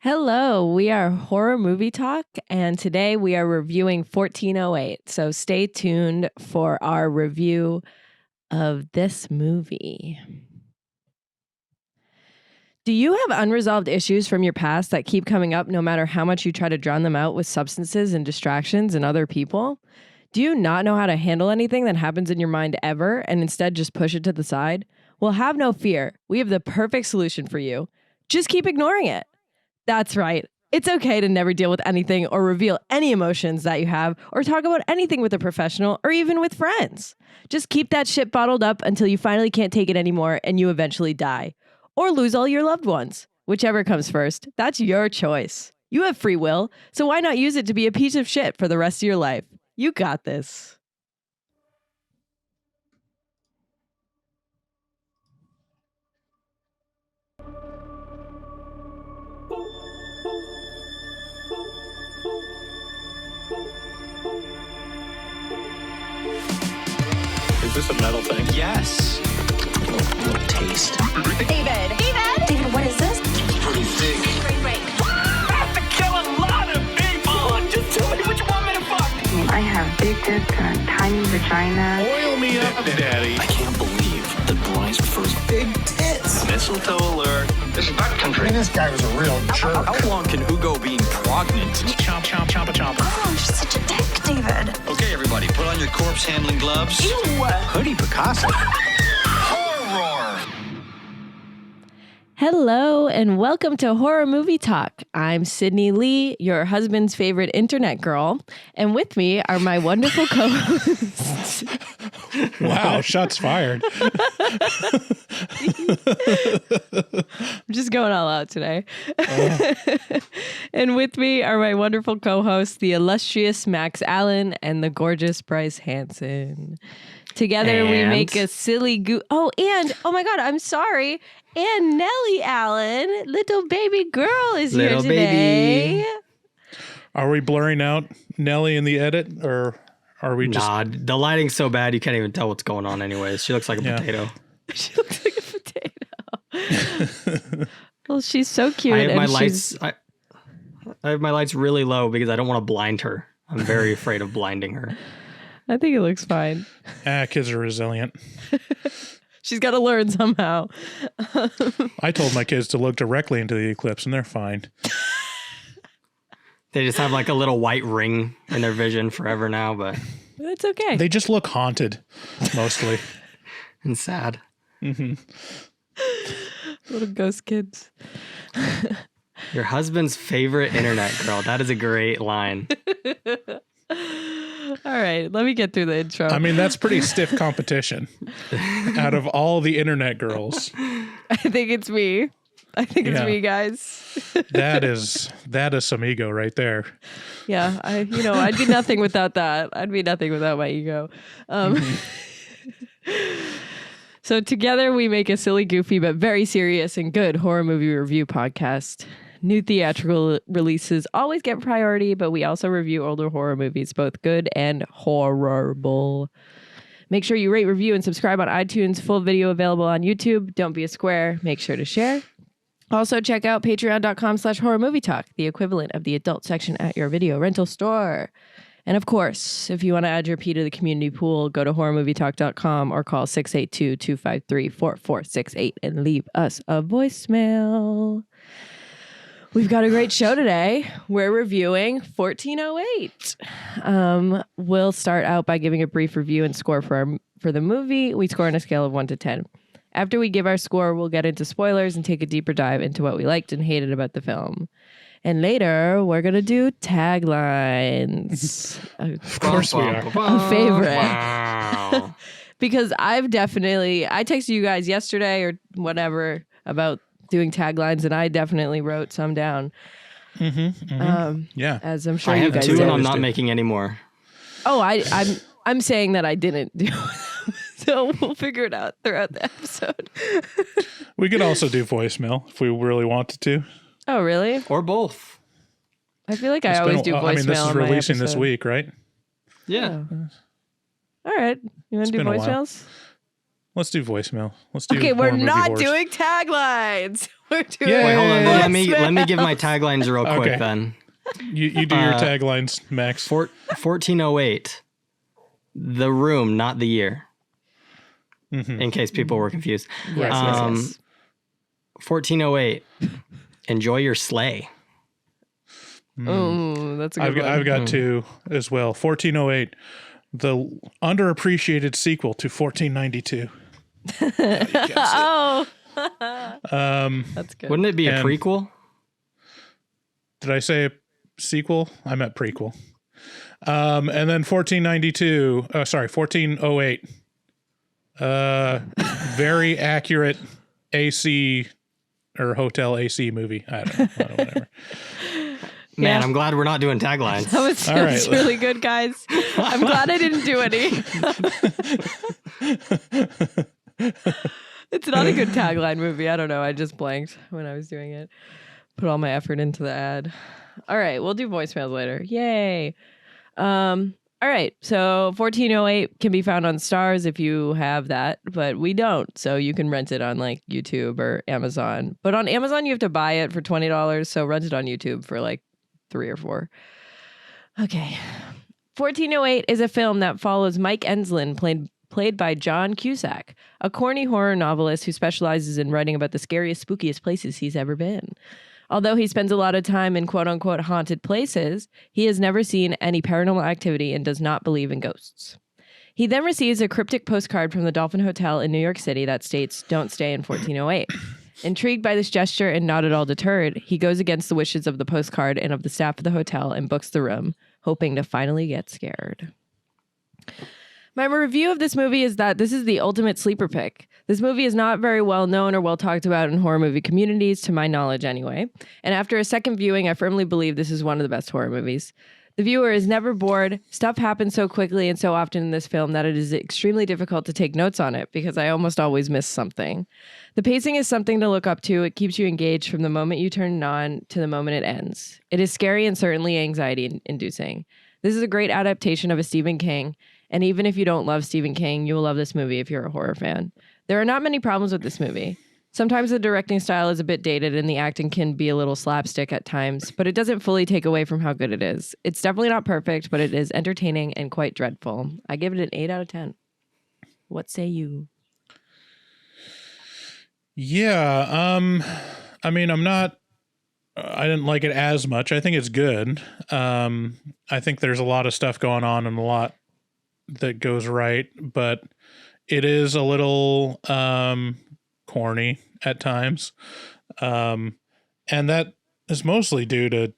Hello, we are Horror Movie Talk, and today we are reviewing 1408. So stay tuned for our review of this movie. Do you have unresolved issues from your past that keep coming up no matter how much you try to drown them out with substances and distractions and other people? Do you not know how to handle anything that happens in your mind ever and instead just push it to the side? Well, have no fear. We have the perfect solution for you. Just keep ignoring it. That's right. It's okay to never deal with anything or reveal any emotions that you have or talk about anything with a professional or even with friends. Just keep that shit bottled up until you finally can't take it anymore and you eventually die. Or lose all your loved ones. Whichever comes first, that's your choice. You have free will, so why not use it to be a piece of shit for the rest of your life? You got this. Is this a metal thing? Yes. Little taste. David, what is this? It's pretty thick. Great. I have to kill a lot of people. Just tell me what you want me to fuck. I have big tits and a tiny vagina. Oil me up, Daddy. I can't believe that Bryce prefers big tits. Mistletoe alert. This is back country. This guy was a real jerk. How long can Hugo be pregnant? Chomp, chomp, chomp, chomp. Oh, you're such a dick, David. Okay, everybody, put on your corpse handling gloves. Ew. Hoodie Picasso. Horror. Hello and welcome to Horror Movie Talk. I'm Sydney Lee, your husband's favorite internet girl, and with me are my wonderful co-hosts. Wow, shots fired. I'm just going all out today. And with me are my wonderful co-hosts, the illustrious Max Allen and the gorgeous Bryce Hanson. Together we make a silly oh my God, I'm sorry. And Nellie Allen, little baby girl, is here today. Baby. Are we blurring out Nellie in the edit, or are we just... Nah, the lighting's so bad you can't even tell what's going on anyways. She looks like a potato. She looks like a potato. Well, she's so cute. I have my lights I have my lights really low because I don't want to blind her. I'm very afraid of blinding her. I think it looks fine. Kids are resilient. She's got to learn somehow. I told my kids to look directly into the eclipse, and they're fine. They just have like a little white ring in their vision forever now, but That's okay. They just look haunted, mostly. and sad. Mm-hmm. Little ghost kids. Your husband's favorite internet girl. That is a great line. All right, let me get through the intro. I mean, that's pretty stiff competition. Out of all the internet girls. I think it's me. I think it's me, guys. That is some ego right there. Yeah, I'd be nothing without that. I'd be nothing without my ego. So together we make a silly, goofy, but very serious and good horror movie review podcast. New theatrical releases always get priority, but we also review older horror movies, both good and horrible. Make sure you rate, review, and subscribe on iTunes. Full video available on YouTube. Don't be a square. Make sure to share. Also, check out patreon.com/horrormovietalk, the equivalent of the adult section at your video rental store. And of course, if you want to add your pee to the community pool, go to horrormovietalk.com or call 682-253-4468 and leave us a voicemail. We've got a great show today. We're reviewing 1408. We'll start out by giving a brief review and score for the movie. We score on a scale of 1 to 10. After we give our score, we'll get into spoilers and take a deeper dive into what we liked and hated about the film. And later, we're going to do taglines. Of course we are. A favorite. Wow. Because I texted you guys yesterday or whatever about doing taglines, and I definitely wrote some down. Yeah. As I'm sure I you have guys two did. and I'm not making any more. Oh, I'm saying that I didn't do them. So we'll figure it out throughout the episode. We could also do voicemail if we really wanted to. Oh, really? Or both. I feel like I always do voicemail. I mean, this is on my releasing this episode. week, right? Yeah. Oh. All right. You want to do been a while. voicemails? Let's do voicemail. Let's do Okay, we're horror movie not horrors. doing taglines. We're doing. Yeah. Wait, hold on. voicemail. Let me give my taglines real quick Okay. then. You do your taglines, Max. 1408. The room, not the year. In case people were confused. Yes, yes. 1408. Enjoy your sleigh. Oh, that's a good one. I've got two as well. 1408, the underappreciated sequel to 1492. Oh, that's good. Wouldn't it be a And- prequel? Did I say a sequel? I meant prequel. And then 1492. Sorry, 1408. Very accurate AC or hotel AC movie. I don't know. Whatever. Man, Yeah. I'm glad we're not doing taglines. That was, All that was right. really good, guys. I'm glad I didn't do any. It's not a good tagline movie. I don't know. I just blanked when I was doing it. Put all my effort into the ad. All right, we'll do voicemails later. Yay. All right, so 1408 can be found on Stars if you have that, but we don't. So you can rent it on like YouTube or Amazon. But on Amazon, you have to buy it for $20. So rent it on YouTube for like $3 or $4. Okay. 1408 is a film that follows Mike Enslin, played by John Cusack, a corny horror novelist who specializes in writing about the scariest, spookiest places he's ever been. Although he spends a lot of time in quote-unquote haunted places, he has never seen any paranormal activity and does not believe in ghosts. He then receives a cryptic postcard from the Dolphin Hotel in New York City that states, "Don't stay in 1408." Intrigued by this gesture and not at all deterred, he goes against the wishes of the postcard and of the staff of the hotel and books the room, hoping to finally get scared. My review of this movie is that this is the ultimate sleeper pick. This movie is not very well known or well talked about in horror movie communities, to my knowledge anyway. And after a second viewing, I firmly believe this is one of the best horror movies. The viewer is never bored. Stuff happens so quickly and so often in this film that it is extremely difficult to take notes on it because I almost always miss something. The pacing is something to look up to. It keeps you engaged from the moment you turn it on to the moment it ends. It is scary and certainly anxiety-inducing. This is a great adaptation of a Stephen King, and even if you don't love Stephen King, you will love this movie if you're a horror fan. There are not many problems with this movie. Sometimes the directing style is a bit dated and the acting can be a little slapstick at times, but it doesn't fully take away from how good it is. It's definitely not perfect, but it is entertaining and quite dreadful. I give it an 8 out of 10. What say you? Yeah. I mean, I didn't like it as much. I think it's good. I think there's a lot of stuff going on and a lot that goes right, but it is a little corny at times. And that is mostly due to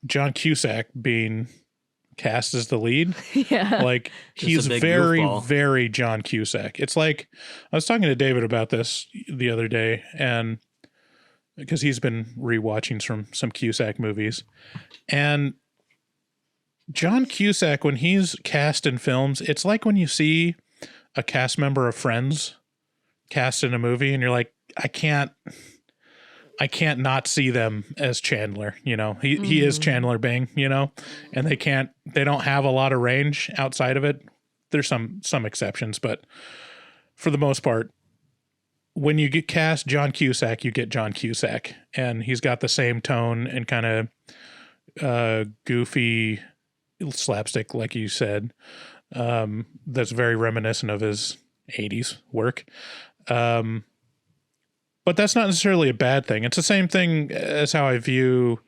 John Cusack being cast as the lead. Yeah. Like Just he's a big very, goofball. very John Cusack. It's like, I was talking to David about this the other day, and because he's been rewatching some Cusack movies, and John Cusack, when he's cast in films, it's like when you see a cast member of Friends cast in a movie and you're like, I can't not see them as Chandler, you know. He is Chandler Bing, you know, and they don't have a lot of range outside of it. There's some exceptions, but for the most part, when you get cast John Cusack, you get John Cusack, and he's got the same tone and kind of goofy slapstick, like you said, that's very reminiscent of his 80s work. But that's not necessarily a bad thing. It's the same thing as how I view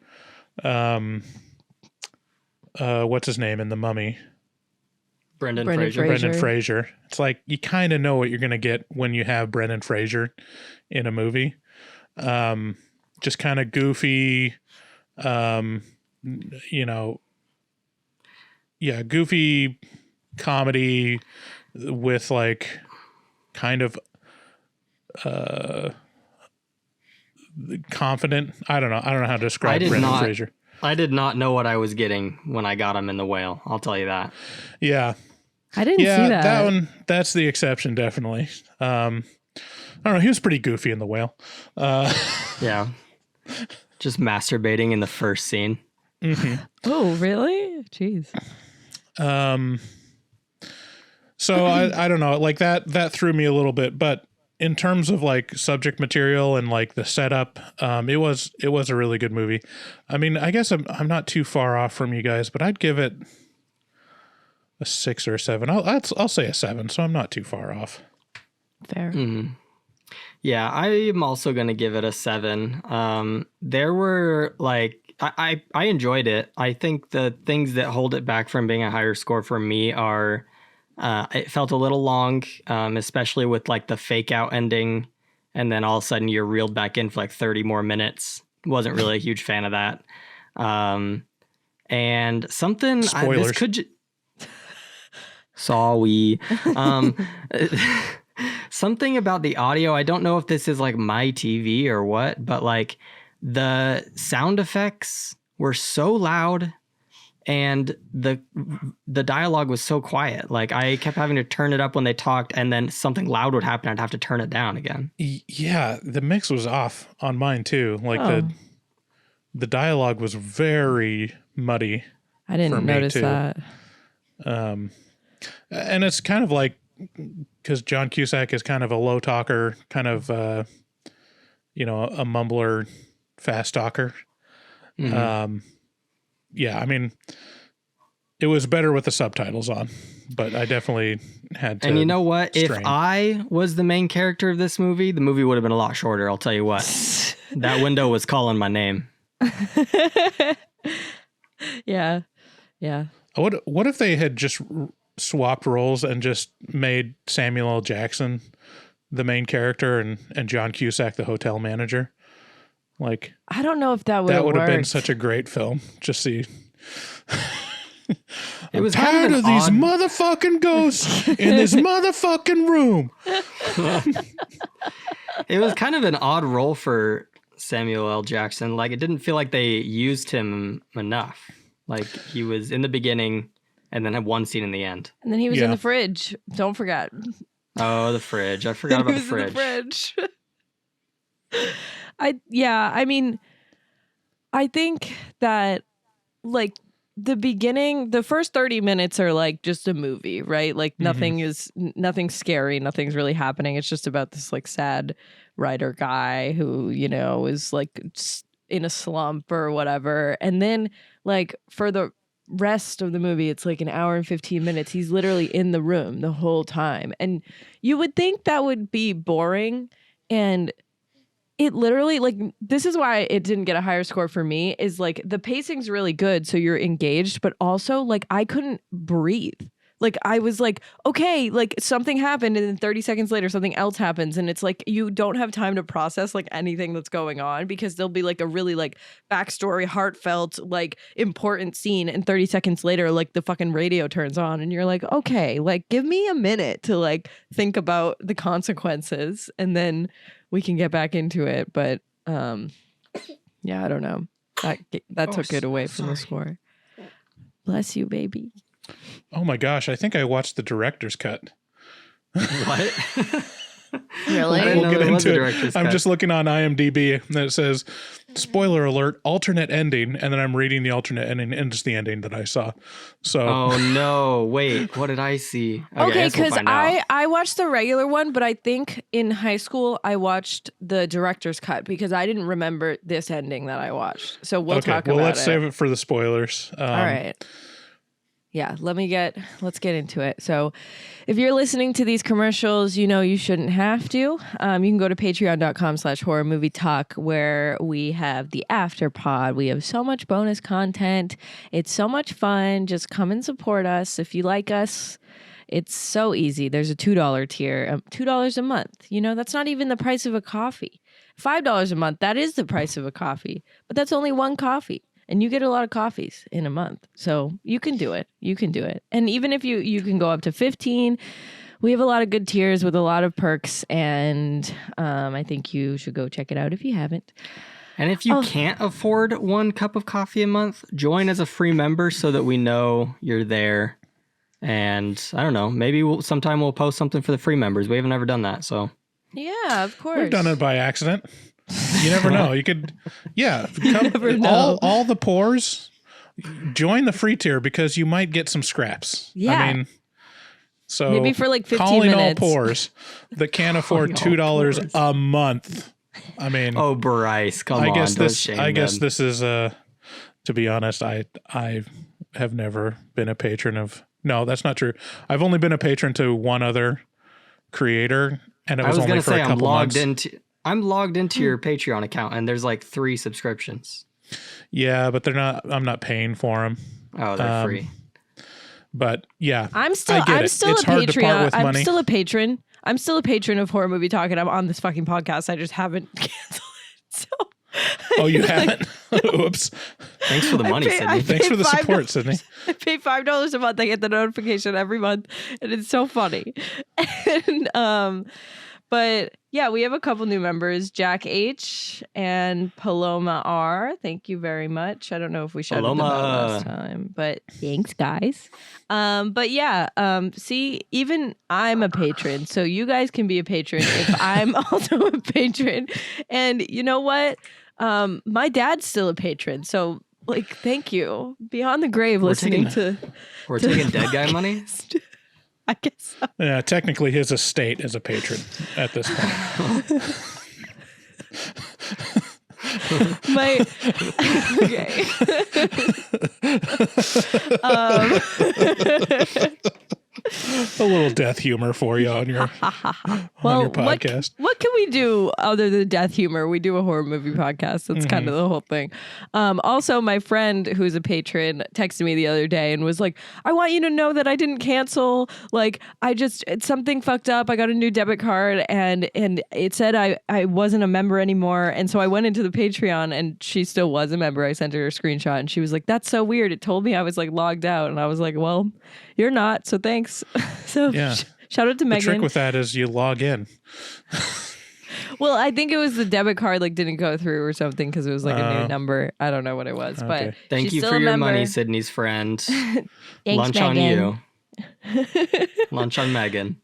what's his name in The Mummy? Brendan Brendan Fraser. Fraser. Brendan Fraser. It's like you kind of know what you're going to get when you have Brendan Fraser in a movie. Just kind of goofy, you know, yeah, goofy comedy with like kind of confident. I don't know how to describe Brendan Fraser. I did not know what I was getting when I got him in The Whale. I'll tell you that. Yeah. I didn't see that. That one, that's the exception, definitely. I don't know. He was pretty goofy in The Whale. Yeah. Just masturbating in the first scene. Oh, really? Jeez. So I don't know, like that threw me a little bit, but in terms of like subject material and like the setup, it was a really good movie. I mean, I guess I'm not too far off from you guys, but I'd give it a 6 or a 7. I'll say a 7, so I'm not too far off. Fair. Yeah, I'm also going to give it a 7. There were like, I enjoyed it. I think the things that hold it back from being a higher score for me are, it felt a little long, especially with like the fake out ending. And then all of a sudden you're reeled back in for like 30 more minutes. Wasn't really a huge fan of that. And something, Spoilers. Sorry. Something about the audio. I don't know if this is like my TV or what, but like the sound effects were so loud and the dialogue was so quiet. Like I kept having to turn it up when they talked, and then something loud would happen. I'd have to turn it down again. Yeah, the mix was off on mine too. Like the dialogue was very muddy. I didn't notice that. And it's kind of like, because John Cusack is kind of a low talker, kind of, a mumbler, fast talker. Yeah, I mean, it was better with the subtitles on, but I definitely had to. And you know what? strain. If I was the main character of this movie, the movie would have been a lot shorter. I'll tell you what. That window was calling my name. Yeah. What if they had just swapped roles and just made Samuel L. Jackson the main character and John Cusack the hotel manager? Like, I don't know if that would have been such a great film. Just see. It was tired kind of these motherfucking ghosts in this motherfucking room. It was kind of an odd role for Samuel L. Jackson. Like, it didn't feel like they used him enough. Like, he was in the beginning and then had one scene in the end. And then he was in the fridge. Don't forget. Oh, the fridge. I forgot about the fridge. In the fridge. I mean, I think that like the beginning, the first 30 minutes are like just a movie, right? Like nothing's scary. Nothing's really happening. It's just about this like sad writer guy who, is like in a slump or whatever. And then like for the rest of the movie, it's like an hour and 15 minutes. He's literally in the room the whole time. And you would think that would be boring. And it literally, like, this is why it didn't get a higher score for me, is like the pacing's really good. So you're engaged, but also like I couldn't breathe. Like I was like, okay, like something happened and then 30 seconds later something else happens. And it's like you don't have time to process like anything that's going on, because there'll be like a really like backstory, heartfelt, like important scene. And 30 seconds later, like the fucking radio turns on and you're like, okay, like give me a minute to like think about the consequences and then we can get back into it. But yeah, I don't know. That took it away from the score. Bless you, baby. Oh my gosh, I think I watched the director's cut. What? Really? We'll get into it. I'm just looking on IMDb and it says, spoiler alert, alternate ending. And then I'm reading the alternate ending and it's the ending that I saw. So. Oh no, wait, what did I see? Okay, because I watched the regular one, but I think in high school I watched the director's cut because I didn't remember this ending that I watched. So we'll talk about it. Well, let's save it for the spoilers. All right. Yeah, let's get into it. So if you're listening to these commercials, you shouldn't have to. You can go to patreon.com/horror movie talk, where we have the after pod. We have so much bonus content. It's so much fun. Just come and support us. If you like us, it's so easy. There's a $2 tier, $2 a month. That's not even the price of a coffee. $5 a month, that is the price of a coffee. But that's only one coffee. And you get a lot of coffees in a month. So you can do it. And even if you can go up to 15, we have a lot of good tiers with a lot of perks. And I think you should go check it out if you haven't. And if you can't afford 1 cup of coffee a month, join as a free member so that we know you're there. And I don't know, maybe sometime we'll post something for the free members. We haven't ever done that. So yeah, of course. We've done it by accident. You never know. You could, all the pores, join the free tier because you might get some scraps. Yeah. I mean, So Maybe for like 15 calling minutes. all poors that can't afford $2 a month. I mean, Oh, Bryce, come on. I guess don't this. shame I guess them. this is to be honest, I have never been a patron of. No, that's not true. I've only been a patron to one other creator, and it I was was only gonna for say a couple months. I'm logged into your Patreon account, and there's like 3 subscriptions. Yeah, but they're not. I'm not paying for them. Oh, they're free. But yeah, I'm still I get I'm it. still It's a hard to part Patreon. with I'm money. still a patron. I'm still a patron of Horror Movie Talk, and I'm on this fucking podcast. I just haven't canceled it. So Oh, you haven't? Oops. Thanks for the money, Sydney. Thanks for the support, Sydney. I pay $5 a month. I get the notification every month, and it's so funny. And but yeah, we have a couple new members, Jack H and Paloma R. Thank you very much. I don't know if we shouted them out last time, but thanks, guys. But yeah, see, even I'm a patron, so you guys can be a patron if I'm also a patron. And you know what? My dad's still a patron, so like, thank you. Beyond the grave, We're listening We're taking dead guy money? I guess so. Yeah, technically his estate is a patron at this point. My okay. A little death humor for you on your podcast. What can we do other than death humor? We do a horror movie podcast. That's kind of the whole thing. Also, my friend who's a patron texted me the other day and was like, I want you to know that I didn't cancel. Like, it's something fucked up. I got a new debit card and it said I wasn't a member anymore. And so I went into the Patreon and she still was a member. I sent her a screenshot and she was like, that's so weird. It told me I was like logged out. And I was like, well, you're not. So thanks. So Yeah. shout out to The Megan. trick with that is you log in. Well, I think it was the debit card like didn't go through or something because it was like a new number. I don't know what it was, but Okay. Thank she's you still for a your member. money, Sydney's friend. Thanks, Lunch on Megan. you. Lunch on Megan.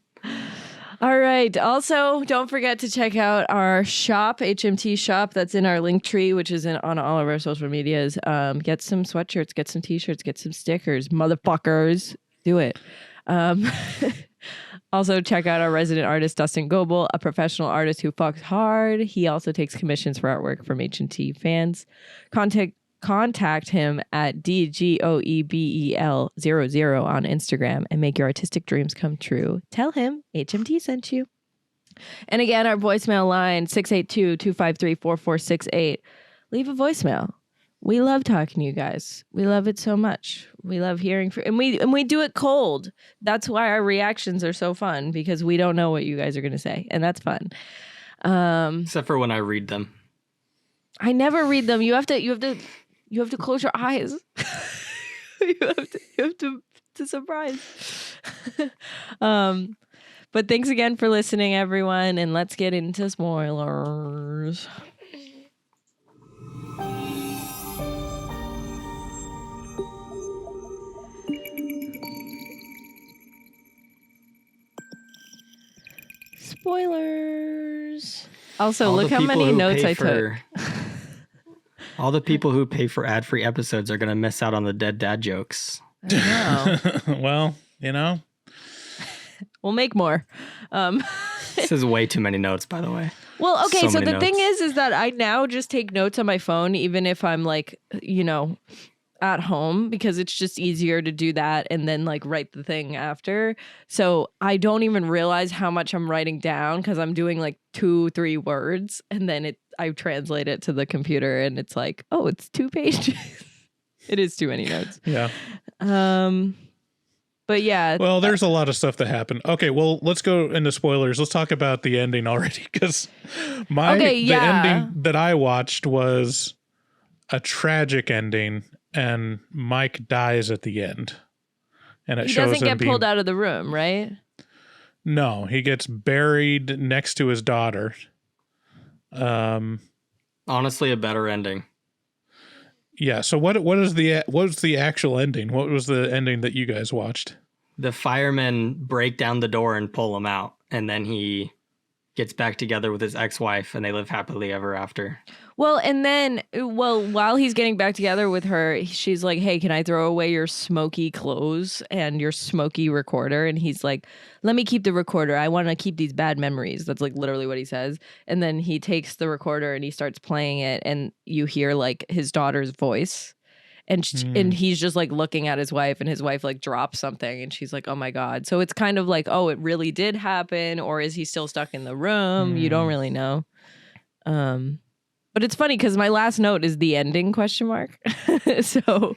All right. Also, don't forget to check out our shop, HMT shop. That's in our link tree, which is on all of our social medias. Get some sweatshirts, get some t-shirts, get some stickers, motherfuckers. Do it. Also, check out our resident artist, Dustin Goebel, a professional artist who fucks hard. He also takes commissions for artwork from H&T fans. Contact him at DGOEBEL00 on Instagram and make your artistic dreams come true. Tell him HMT sent you. And again, our voicemail line, 682-253-4468. Leave a voicemail. We love talking to you guys. We love it so much. We love hearing from, and we do it cold. That's why our reactions are so fun, because we don't know what you guys are going to say, and that's fun. Except for when I read them. I never read them. You have to close your eyes. you have to surprise. But thanks again for listening, everyone, and let's get into spoilers. Spoilers. Also, All look the how people many who notes pay I for- took. All the people who pay for ad-free episodes are going to miss out on the dead dad jokes. I know. Well, you know, We'll make more. This is way too many notes, by the way. Well, okay, so many the thing notes. is that I now just take notes on my phone, even if I'm like, at home, because it's just easier to do that and then like write the thing after. So I don't even realize how much I'm writing down because I'm doing like 2-3 words and then I translate it to the computer and it's like, oh, it's 2 pages. It is too many notes. yeah. But yeah. Well, there's a lot of stuff that happened. Okay, well, let's go into spoilers. Let's talk about the ending already, because the ending that I watched was a tragic ending, and Mike dies at the end. And it he shows doesn't him get pulled out of the room, right? No, he gets buried next to his daughter. Honestly, a better ending. Yeah. So what was the actual ending? What was the ending that you guys watched? The firemen break down the door and pull him out, and then he gets back together with his ex-wife and they live happily ever after. Well, and then, while he's getting back together with her, she's like, hey, can I throw away your smoky clothes and your smoky recorder? And he's like, let me keep the recorder. I want to keep these bad memories. That's like literally what he says. And then he takes the recorder and he starts playing it. And you hear like his daughter's voice. And he's just like looking at his wife, and his wife like drops something and she's like, oh my God. So it's kind of like, oh, it really did happen. Or is he still stuck in the room? You don't really know. But it's funny because my last note is the ending ? So,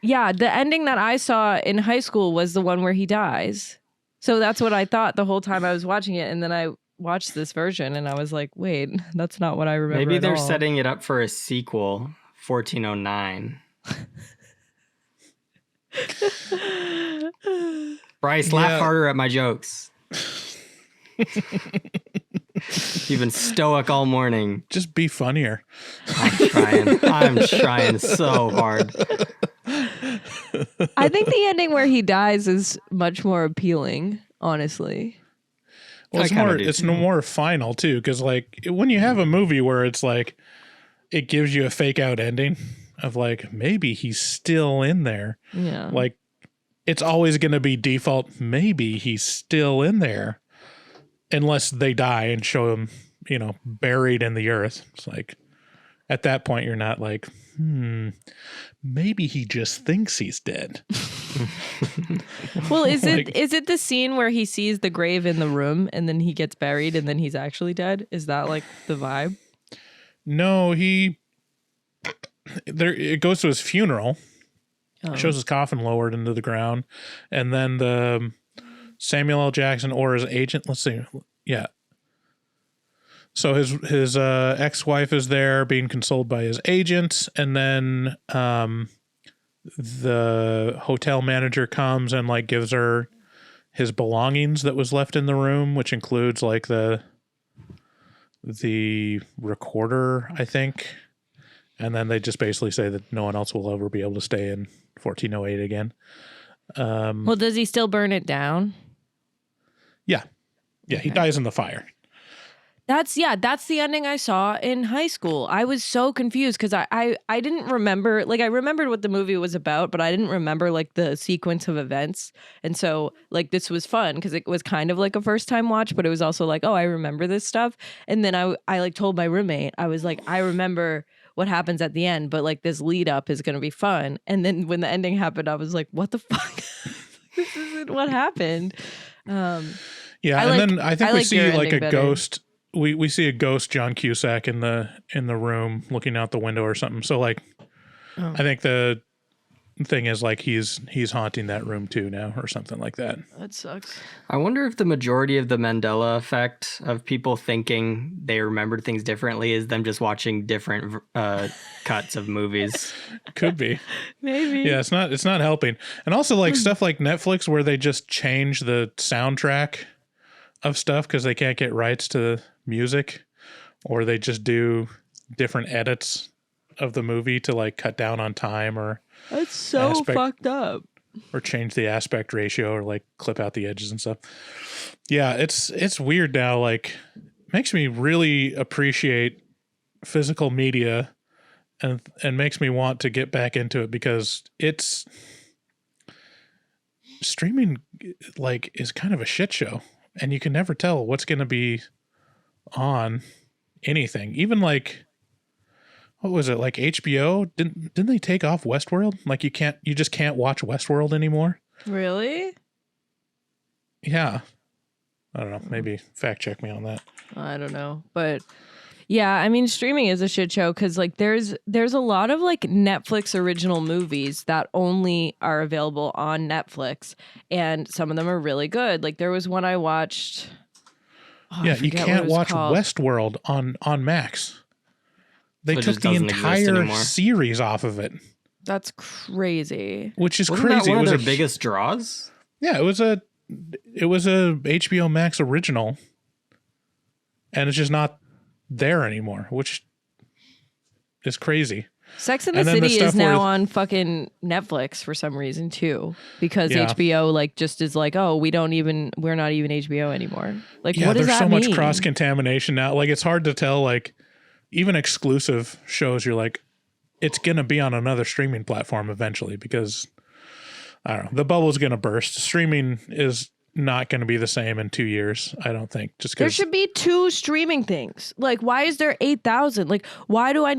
yeah, the ending that I saw in high school was the one where he dies. So that's what I thought the whole time I was watching it. And then I watched this version and I was like, wait, that's not what I remember. Maybe they're at all. setting it up for a sequel, 1409. Bryce, laugh harder at my jokes. You've been stoic all morning. Just be funnier. I'm trying so hard. I think the ending where he dies is much more appealing, honestly. Well, it's more final too, because like when you have a movie where it's like it gives you a fake out ending of like maybe he's still in there. Yeah. Like it's always going to be default. Maybe he's still in there. Unless they die and show him, buried in the earth. It's like, at that point, you're not like, maybe he just thinks he's dead. Well, is it the scene where he sees the grave in the room and then he gets buried and then he's actually dead? Is that like the vibe? No, it goes to his funeral. Shows his coffin lowered into the ground. And then the Samuel L. Jackson or his agent. Let's see. Yeah. So his ex-wife is there being consoled by his agent. And then the hotel manager comes and like gives her his belongings that was left in the room, which includes like the recorder, I think. And then they just basically say that no one else will ever be able to stay in 1408 again. Well, does he still burn it down? Yeah. Yeah, he dies in the fire. That's the ending I saw in high school. I was so confused because I didn't remember, like I remembered what the movie was about, but I didn't remember like the sequence of events. And so like this was fun because it was kind of like a first time watch, but it was also like, oh, I remember this stuff. And then I like told my roommate, I was like, I remember what happens at the end, but like this lead up is going to be fun. And then when the ending happened, I was like, what the fuck? This isn't what happened. Then I think we see like a ghost. We see a ghost John Cusack in the room looking out the window or something. So like, I think the thing is like he's haunting that room too now or something like that. That sucks. I wonder if the majority of the Mandela effect of people thinking they remembered things differently is them just watching different cuts of movies. Could be. Maybe. Yeah, it's not helping. And also like stuff like Netflix where they just change the soundtrack of stuff because they can't get rights to music, or they just do different edits of the movie to like cut down on time or that's so fucked up, or change the aspect ratio or like clip out the edges and stuff. Yeah, it's weird now. Like makes me really appreciate physical media and makes me want to get back into it because it's streaming like is kind of a shit show. And you can never tell what's going to be on anything. Even like, what was it? Like HBO? Didn't they take off Westworld? Like you just can't watch Westworld anymore. Really? Yeah. I don't know. Maybe fact check me on that. I don't know. But yeah, I mean, streaming is a shit show because like there's a lot of like Netflix original movies that only are available on Netflix, and some of them are really good. Like there was one I watched. Yeah, you can't watch Westworld on Max. They took the entire series off of it. That's crazy. Which is Wasn't crazy. That one it was of their biggest draws? Yeah, it was a HBO Max original, and it's just not there anymore, which is crazy. Sex and the And then the City is stuff where- now on fucking Netflix for some reason too, because Yeah. HBO like just is like, oh, we're not even HBO anymore. Like, Yeah, what does there's that so mean? much cross contamination now. Like, it's hard to tell. Like, even exclusive shows, you're like, it's gonna be on another streaming platform eventually because I don't know, the bubble's gonna burst. Streaming is not going to be the same in 2 years, I don't think. Just There because should be 2 streaming things. Like, why is there 8,000? Like, why do I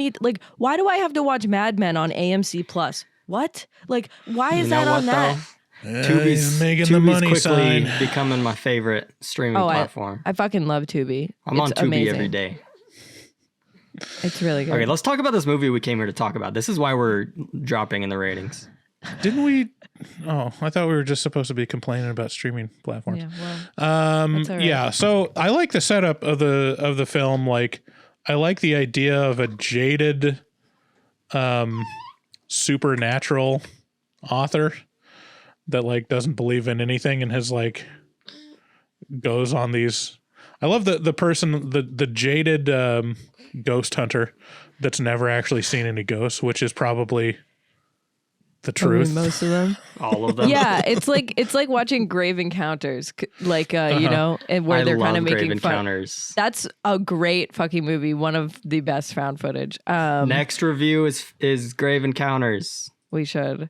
have to watch Mad Men on AMC Plus? What? Like, why is that on that? Tubi's making the money quickly sign. becoming my favorite streaming platform. I fucking love Tubi. I'm on It's Tubi amazing. every day. It's really good. Okay, let's talk about this movie we came here to talk about. This is why we're dropping in the ratings. Didn't we? Oh, I thought we were just supposed to be complaining about streaming platforms. Yeah, well, that's all right. Yeah. So I like the setup of the film. Like, I like the idea of a jaded, supernatural author that like doesn't believe in anything and has like goes on these. I love the person, the jaded ghost hunter that's never actually seen any ghosts, which is probably the truth. Most of them. All of them. Yeah, it's like watching Grave Encounters, like you know, and where they're kind of Grave making fun. Encounters. That's a great fucking movie. One of the best found footage. Next review is Grave Encounters. We should.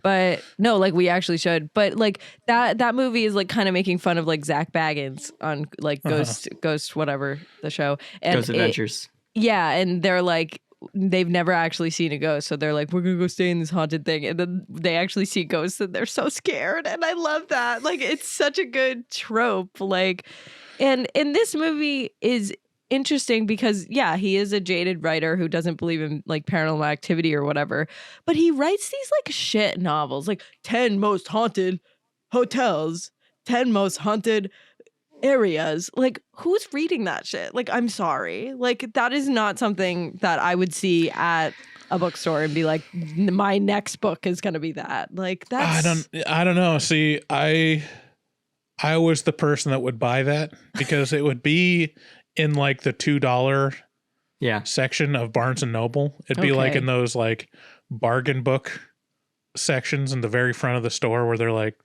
But no, like we actually should. But like that movie is like kind of making fun of like Zach Baggins on like Ghost whatever the show. And Ghost Adventures. Yeah, and they're like they've never actually seen a ghost, so they're like, we're gonna go stay in this haunted thing, and then they actually see ghosts and they're so scared. And I love that. Like, it's such a good trope. Like, and in this movie is interesting because yeah, he is a jaded writer who doesn't believe in like paranormal activity or whatever, but he writes these like shit novels, like 10 most haunted hotels, 10 most haunted areas. Like, who's reading that shit? Like, I'm sorry, like that is not something that I would see at a bookstore and be like, my next book is gonna be that. Like, that's I don't know. See, I was the person that would buy that because it would be in like the $2 section of Barnes and Noble. It'd be like in those like bargain book sections in the very front of the store where they're like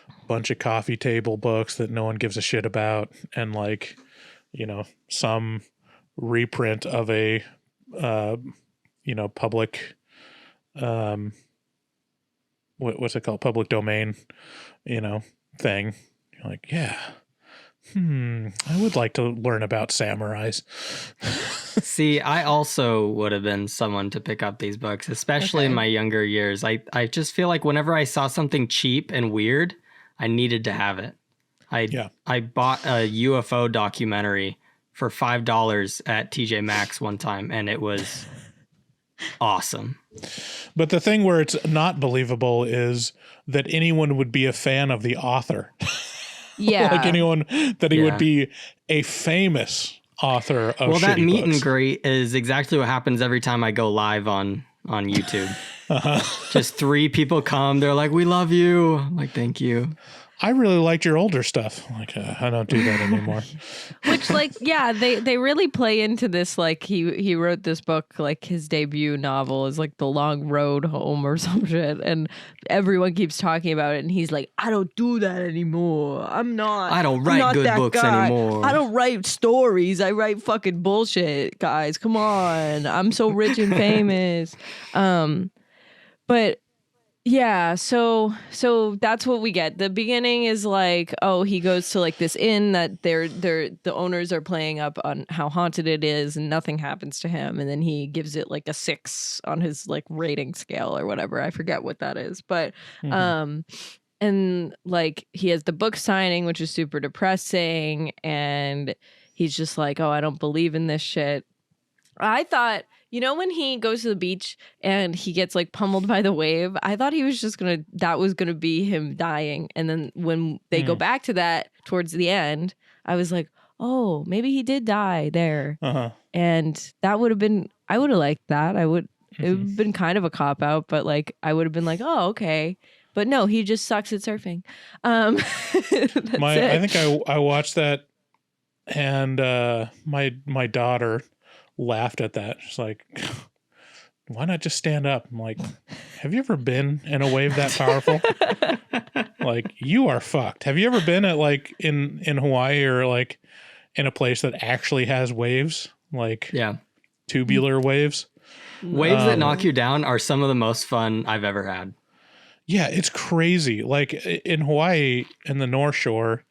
a bunch of coffee table books that no one gives a shit about, and like, you know, some reprint of a you know, public what's it called, public domain, you know, thing. You're like, yeah, I would like to learn about samurais. See, I also would have been someone to pick up these books, especially in my younger years. I just feel like whenever I saw something cheap and weird, I needed to have it. I bought a UFO documentary for $5 at TJ Maxx one time, and it was awesome. But the thing where it's not believable is that anyone would be a fan of the author. yeah. Like anyone that he would be a famous author of Well, that shitty meet books. and greet is exactly what happens every time I go live on YouTube. Just 3 people come. They're like, "We love you." I'm like, "Thank you." I really liked your older stuff. Like, I don't do that anymore. Which, like, yeah, they really play into this. Like, he wrote this book, like his debut novel is like The Long Road Home or some shit, and everyone keeps talking about it, and he's like, I don't do that anymore. I don't write good books anymore. I don't write stories. I write fucking bullshit, guys. Come on, I'm so rich and famous. But yeah, so that's what we get. The beginning is like, oh, he goes to like this inn that the owners are playing up on how haunted it is, and nothing happens to him, and then he gives it like a 6 on his like rating scale or whatever. I forget what that is, but and like he has the book signing, which is super depressing, and he's just like, oh, I don't believe in this shit. I thought, you know, when he goes to the beach and he gets like pummeled by the wave, I thought he was just that was gonna be him dying. And then when they go back to that towards the end, I was like, oh, maybe he did die there. And that would have been, I would have liked that. It would have been kind of a cop out, but like, I would have been like, oh, okay. But no, he just sucks at surfing. That's I think I watched that, and my daughter laughed at that. She's like, why not just stand up? I'm like, have you ever been in a wave that powerful? Like, you are fucked. Have you ever been at like in Hawaii or like in a place that actually has waves? Like tubular waves? Waves that knock you down are some of the most fun I've ever had. Yeah, it's crazy. Like in Hawaii, in the North Shore,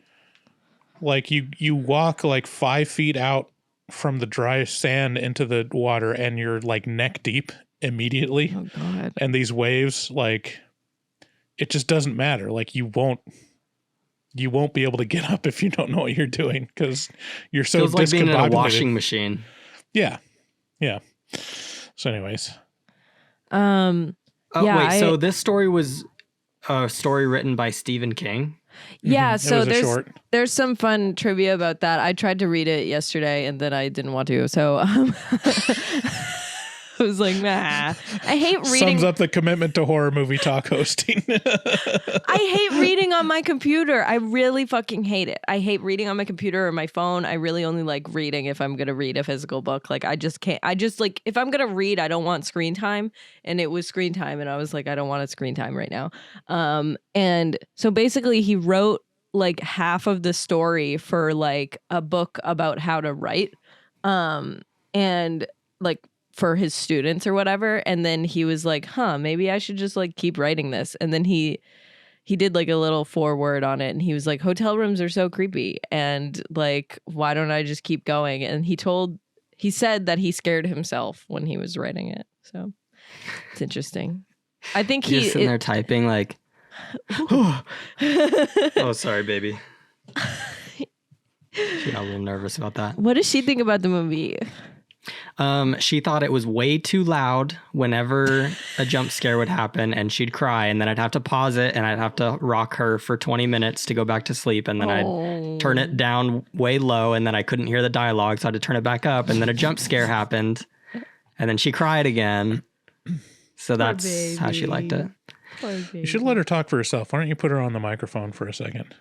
like you walk like 5 feet out from the dry sand into the water and you're like neck deep immediately. Oh God. And these waves, like, it just doesn't matter. Like you won't be able to get up if you don't know what you're doing because you're so Feels like being in a discombobulated. washing machine. Yeah. So anyways. So this story was a story written by Stephen King. Yeah, It so was a short. there's some fun trivia about that. I tried to read it yesterday and then I didn't want to. So I was like, nah. I hate reading. Sums up the commitment to horror movie talk hosting. I hate reading on my computer. I really fucking hate it. I hate reading on my computer or my phone. I really only like reading if I'm going to read a physical book. Like, I just can't. I just like, if I'm going to read, I don't want screen time. And it was screen time. And I was like, I don't want a screen time right now. And so basically he wrote like half of the story for like a book about how to write. And like, for his students or whatever. And then he was like, maybe I should just like keep writing this. And then he did like a little foreword on it. And he was like, hotel rooms are so creepy. And like, why don't I just keep going? And he said that he scared himself when he was writing it. So it's interesting. I think You're sitting there typing like, oh, sorry, baby. She got a little nervous about that. What does she think about the movie? She thought it was way too loud whenever a jump scare would happen and she'd cry and then I'd have to pause it and I'd have to rock her for 20 minutes to go back to sleep and then I'd turn it down way low and then I couldn't hear the dialogue so I had to turn it back up and then a jump scare happened and then she cried again. So that's how she liked it. You should let her talk for herself. Why don't you put her on the microphone for a second?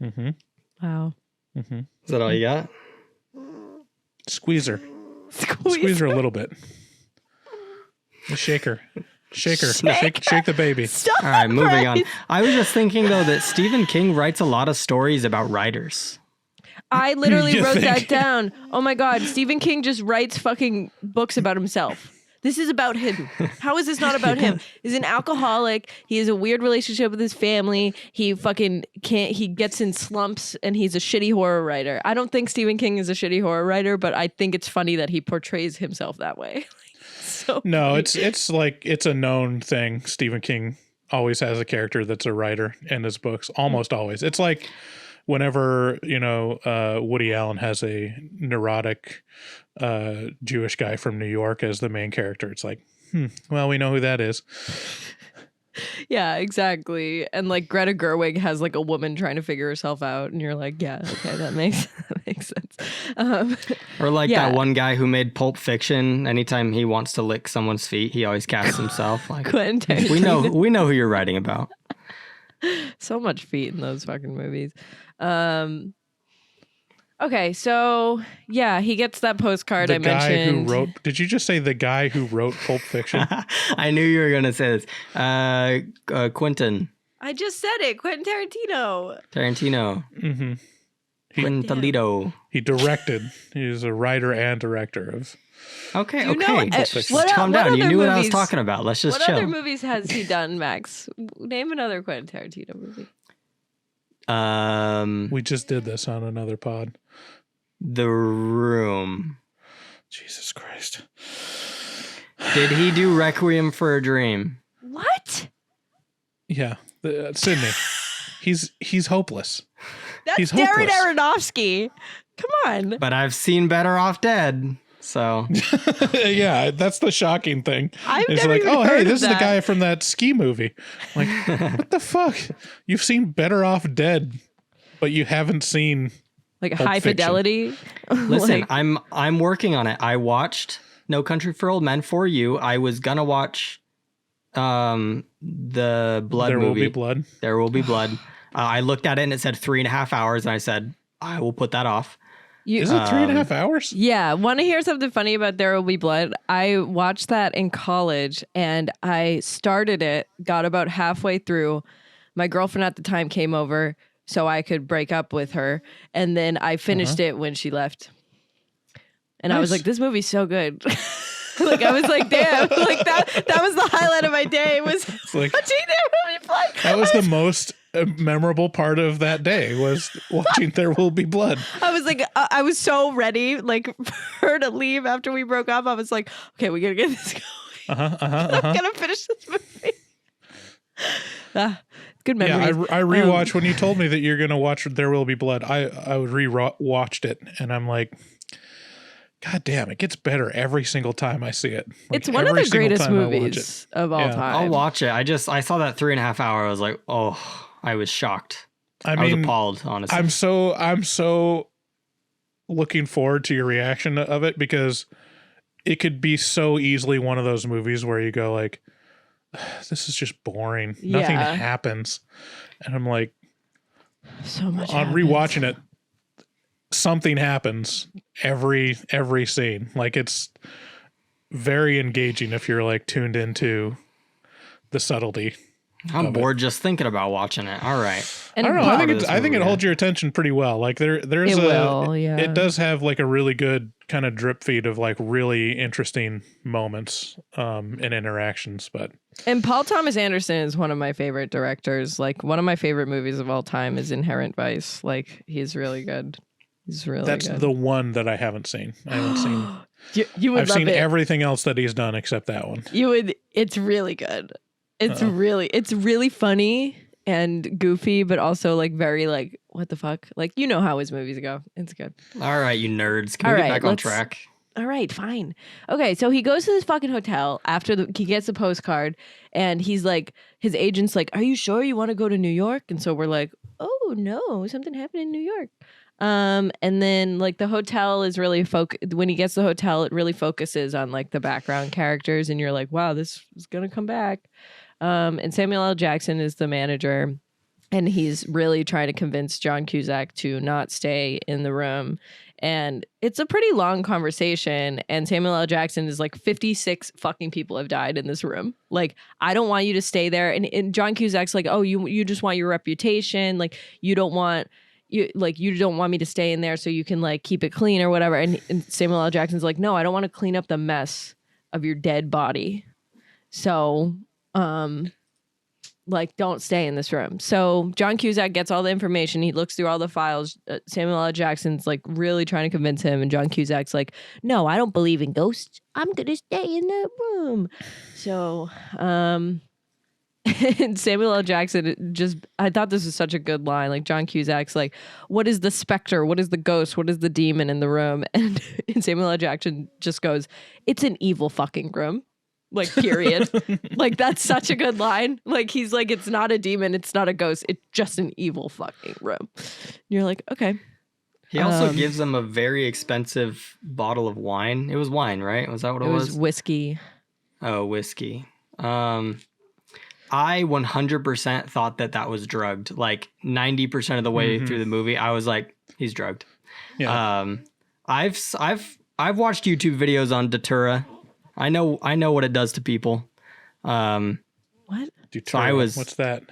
Mm-hmm. Wow. Mm-hmm. Is that all you got? Squeeze her a little bit. Shake her. Shake the baby. Stop. All right, moving on. Bryce. I was just thinking though that Stephen King writes a lot of stories about writers. I literally You wrote think? that down. Oh my God. Stephen King just writes fucking books about himself. This is about him. How is this not about him? He's an alcoholic. He has a weird relationship with his family. He fucking can't, he gets in slumps and he's a shitty horror writer. I don't think Stephen King is a shitty horror writer, but I think it's funny that he portrays himself that way. No, it's like, it's a known thing. Stephen King always has a character that's a writer in his books. Almost always. It's like whenever, Woody Allen has a neurotic Jewish guy from New York as the main character. It's like, well, we know who that is. Yeah, exactly. And like Greta Gerwig has like a woman trying to figure herself out, and you're like, yeah, okay, that makes sense. Or like that one guy who made Pulp Fiction. Anytime he wants to lick someone's feet, he always casts himself. Like, Quentin Tarantino. we know who you're writing about. So much feet in those fucking movies. Okay, so yeah, he gets that postcard I mentioned. Did you just say the guy who wrote Pulp Fiction? I knew you were going to say this. Quentin. I just said it. Quentin Tarantino. Mm-hmm. Quentin Toledo. He directed. He's a writer and director of. Okay. Calm down. You knew what I was talking about. Let's just chill. What other movies has he done, Max? Name another Quentin Tarantino movie. We just did this on another pod. The Room. Jesus Christ. Did he do Requiem for a Dream? What? Yeah, Sydney. He's hopeless. That's Darren Aronofsky. Come on. But I've seen Better Off Dead. So yeah, that's the shocking thing. It's like, oh, hey, this is the guy from that ski movie. Like, what the fuck? You've seen Better Off Dead, but you haven't seen like Pulp High Fiction. Fidelity. Listen, I'm working on it. I watched No Country for Old Men for you. I was gonna watch the Blood There movie. Will Be Blood. There Will Be Blood. I looked at it and it said 3.5 hours, and I said I will put that off. You, Is it 3.5 hours? Yeah. Want to hear something funny about There Will Be Blood? I watched that in college and I started it, got about halfway through. My girlfriend at the time came over so I could break up with her. And then I finished it when she left. And I was Nice. like, this movie's so good. Like, I was like, damn. Like, that was the highlight of my day. Was like- watching There Will Be Blood. That was the most memorable part of that day, was watching There Will Be Blood. I was like, I was so ready, like, for her to leave after we broke up. I was like, okay, we gotta get this going. I'm gonna finish this movie. Good memories. Yeah, I rewatched when you told me that you're going to watch There Will Be Blood. I watched it, and I'm like, God damn, it gets better every single time I see it. Like, it's one of the greatest movies it. of all Yeah. time. I'll watch it. I saw that 3.5 hour. I was like, oh, I was shocked. I was appalled, honestly. I'm so looking forward to your reaction of it, because it could be so easily one of those movies where you go like, this is just boring. Nothing happens. And I'm like, so much on happens. rewatching it, something happens every scene. Like, it's very engaging if you're like tuned into the subtlety. I'm bored just thinking about watching it. All right. And I don't know. part I think of this I think it movie, holds your attention pretty well. Like there's it does have like a really good kind of drip feed of like really interesting moments and interactions. But And Paul Thomas Anderson is one of my favorite directors. Like, one of my favorite movies of all time is Inherent Vice. Like, he's really good. He's really that's good. the one that I haven't seen. I haven't seen. You would I've love seen it. everything else that he's done except that one. You would. It's really good. It's really funny and goofy, but also like very like, what the fuck? Like, you know how his movies go. It's good. All right, you nerds. Can All we get right, back on let's- track? All right, fine. Okay, so he goes to this fucking hotel after he gets the postcard, and he's like, his agent's like, "Are you sure you want to go to New York?" And so we're like, "Oh no, something happened in New York." And then like the hotel is really when he gets to the hotel, it really focuses on like the background characters, and you're like, "Wow, this is gonna come back." And Samuel L. Jackson is the manager, and he's really trying to convince John Cusack to not stay in the room. And it's a pretty long conversation. And Samuel L. Jackson is like, 56 fucking people have died in this room. Like, I don't want you to stay there. And John Cusack's like, oh, you just want your reputation. Like, you don't want me to stay in there so you can like keep it clean or whatever. And Samuel L. Jackson's like, no, I don't want to clean up the mess of your dead body. So, like, don't stay in this room. So John Cusack gets all the information. He looks through all the files. Samuel L. Jackson's like really trying to convince him. And John Cusack's like, no, I don't believe in ghosts. I'm going to stay in the room. So, and Samuel L. Jackson I thought this was such a good line. Like, John Cusack's like, what is the specter? What is the ghost? What is the demon in the room? And Samuel L. Jackson just goes, it's an evil fucking room. Like, period. Like, that's such a good line. Like, he's like, it's not a demon, it's not a ghost, it's just an evil fucking room. And you're like, okay. He also gives them a very expensive bottle of wine. It was wine, right? Was that what it was? It was whiskey. Oh, whiskey. I 100% thought that was drugged. Like 90% of the way through the movie, I was like, he's drugged. Yeah. I've watched YouTube videos on Datura. I know what it does to people. What? Deterred. What's that?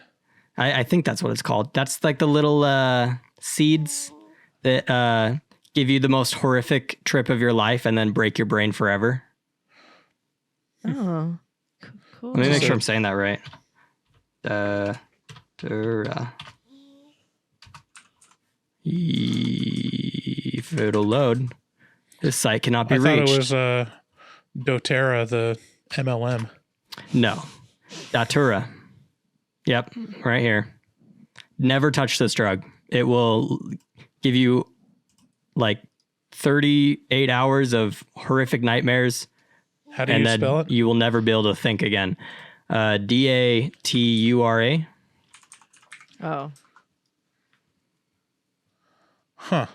I think that's what it's called. That's like the little seeds that give you the most horrific trip of your life and then break your brain forever. Oh, cool. Let me make sure I'm saying that right. Datura. If it'll load, this site cannot be reached. I thought it was doTERRA, the MLM. No. Datura. Yep, right here. Never touch this drug. It will give you like 38 hours of horrific nightmares. How do you spell it? You will never be able to think again. Datura. Oh. Huh.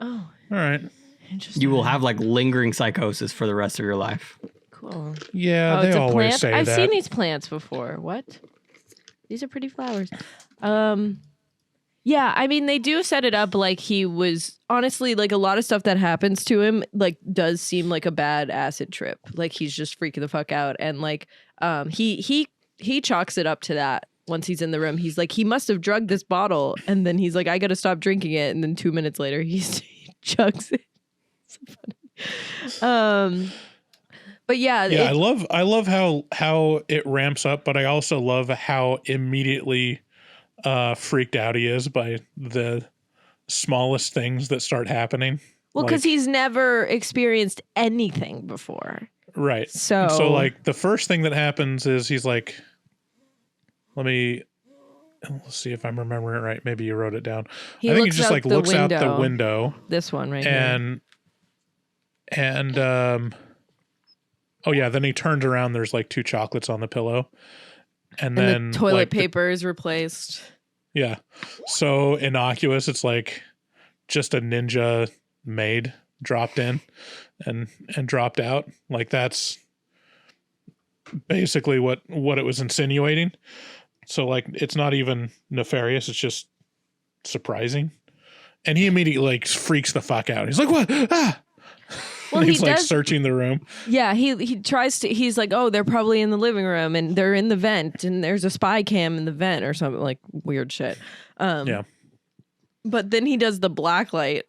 Oh, All right. interesting. You will have like lingering psychosis for the rest of your life. Cool. Yeah, Oh, they it's a always plant? say I've that. seen these plants before. What? These are pretty flowers. Yeah, I mean, they do set it up like he was honestly like a lot of stuff that happens to him like does seem like a bad acid trip. Like he's just freaking the fuck out, and like he chalks it up to that. Once he's in the room, he's like, he must have drugged this bottle, and then he's like, I got to stop drinking it, and then 2 minutes later, he chugs it. So funny. But yeah, I love how it ramps up, but I also love how immediately freaked out he is by the smallest things that start happening. Well, because he's never experienced anything before, right? So like the first thing that happens is he's like, let's see if I'm remembering it right. Maybe you wrote it down. I think he just like looks out the window. This one right here. And oh yeah, then he turns around. There's like 2 chocolates on the pillow, and then the toilet paper is replaced. Yeah, so innocuous. It's like just a ninja maid dropped in and dropped out. Like that's basically what it was insinuating. So like it's not even nefarious, it's just surprising. And he immediately like freaks the fuck out. He's like, "What?" Ah! Well, he's like searching the room. Yeah, he tries to, he's like, "Oh, they're probably in the living room and they're in the vent and there's a spy cam in the vent," or something like weird shit. Yeah. But then he does the black light,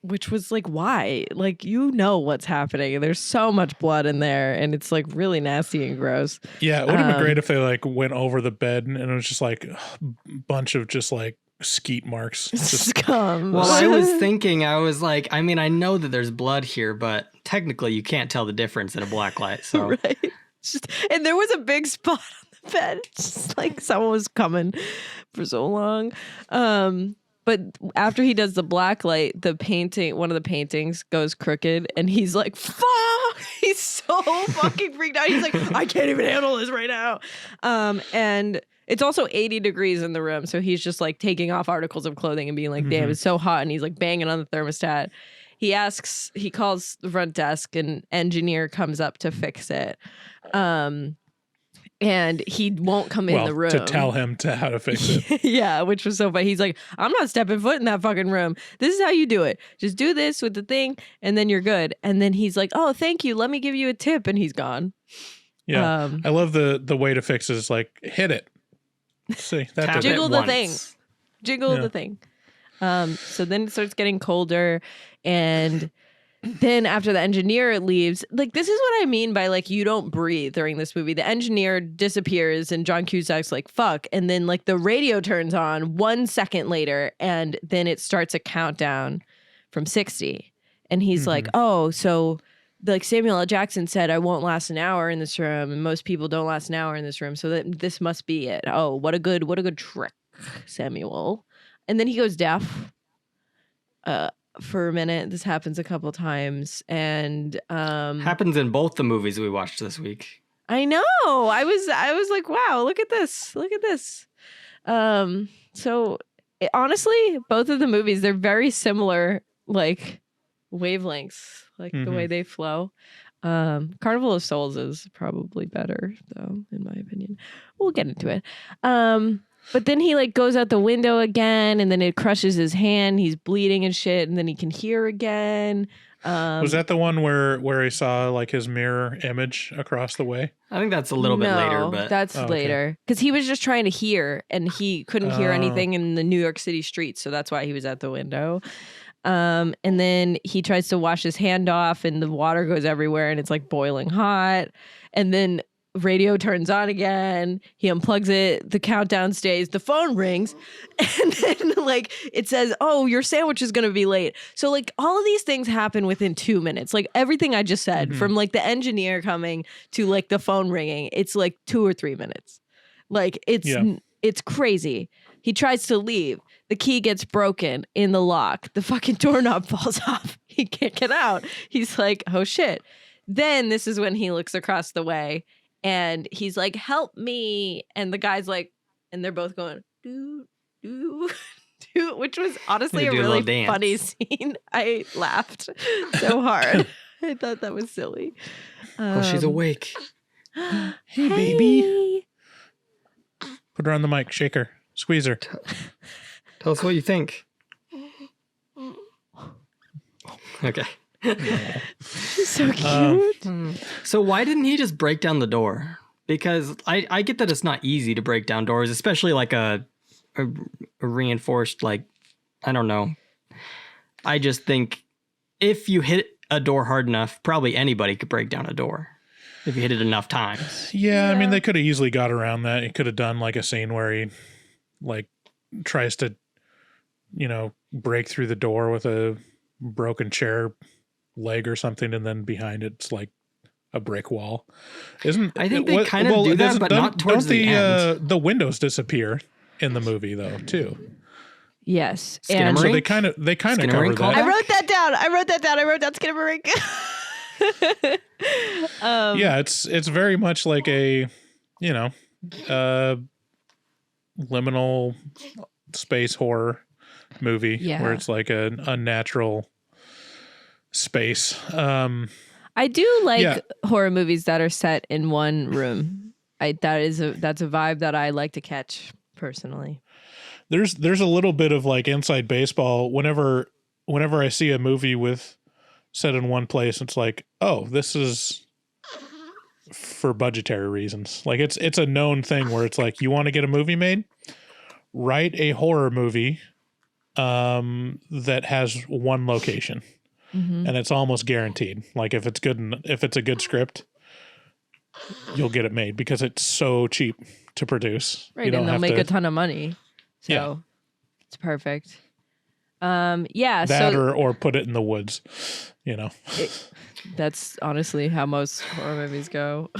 which was like, why? Like, you know what's happening. There's so much blood in there, and it's like really nasty and gross. Yeah, it would have been great if they like went over the bed and it was just like a bunch of just like skeet marks. Just scum. Well, I was thinking, I was like, I mean, I know that there's blood here, but technically you can't tell the difference in a black light. So right. And there was a big spot on the bed. It's just like someone was coming for so long. But after he does the black light, one of the paintings goes crooked, and he's like, "Fuck!" He's so fucking freaked out. He's like, "I can't even handle this right now." And it's also 80 degrees in the room, so he's just like taking off articles of clothing and being like, "Damn, it's so hot," and he's like banging on the thermostat. He calls the front desk, and engineer comes up to fix it. And he won't come in the room. To tell him how to fix it. Yeah, which was so funny. He's like, "I'm not stepping foot in that fucking room. This is how you do it. Just do this with the thing, and then you're good." And then he's like, "Oh, thank you. Let me give you a tip." And he's gone. Yeah. I love the way to fix it is like, hit it. See, that jiggle the thing. Jiggle the thing. So then it starts getting colder, and then after the engineer leaves, like this is what I mean by like you don't breathe during this movie. The engineer disappears and John Cusack's like, "Fuck," and then like the radio turns on 1 second later, and then it starts a countdown from 60, and he's like, "Oh, so like Samuel L. Jackson said, I won't last an hour in this room, and most people don't last an hour in this room, so that this must be it. Oh, what a good trick, Samuel." And then he goes deaf for a minute. This happens a couple times, and happens in both the movies we watched this week. I know. I was like, wow, look at this. So honestly, both of the movies, they're very similar, like wavelengths, like the way they flow. Carnival of Souls is probably better, though, in my opinion. We'll get into it. But then he like goes out the window again, and then it crushes his hand. He's bleeding and shit, and then he can hear again. Was that the one where he saw like his mirror image across the way? I think that's a little bit later, but that's later because he was just trying to hear, and he couldn't hear anything in the New York City streets, so that's why he was at the window. And then he tries to wash his hand off, and the water goes everywhere, and it's like boiling hot. And then radio turns on again. He unplugs it. The countdown stays. The phone rings, and then like it says, "Oh, your sandwich is gonna be late." So like all of these things happen within 2 minutes. Like everything I just said, from like the engineer coming to like the phone ringing, it's like 2 or 3 minutes. Like it's crazy. He tries to leave. The key gets broken in the lock. The fucking doorknob falls off. He can't get out. He's like, "Oh shit." Then this is when he looks across the way. And he's like, "Help me." And the guy's like, and they're both going, "Do, do, do," which was honestly a really funny scene. I laughed so hard. I thought that was silly. Oh, she's awake. Hey, baby. Put her on the mic. Shake her. Squeeze her. Tell us what you think. Okay. She's so cute. So why didn't he just break down the door? Because I get that it's not easy to break down doors, especially like a reinforced, like, I don't know. I just think if you hit a door hard enough, probably anybody could break down a door if you hit it enough times. Yeah, I mean, they could have easily got around that. He could have done like a scene where he like tries to, break through the door with a broken chair leg or something, and then behind it's like a brick wall. I think they kind of do that, but not towards the end. The windows disappear in the movie though too. Yes. And so they kind of cover that. I wrote that down. I wrote down Skinamarink. Yeah, it's very much like a, liminal space horror movie where it's like an unnatural space. I do like horror movies that are set in one room. That's a vibe that I like to catch personally. There's a little bit of like inside baseball whenever I see a movie with set in one place. It's like, oh, this is for budgetary reasons. Like it's a known thing where it's like, you want to get a movie made, write a horror movie that has one location. Mm-hmm. And it's almost guaranteed. Like if it's a good script, you'll get it made because it's so cheap to produce. Right, and they'll make a ton of money. So it's perfect. Or put it in the woods, That's honestly how most horror movies go.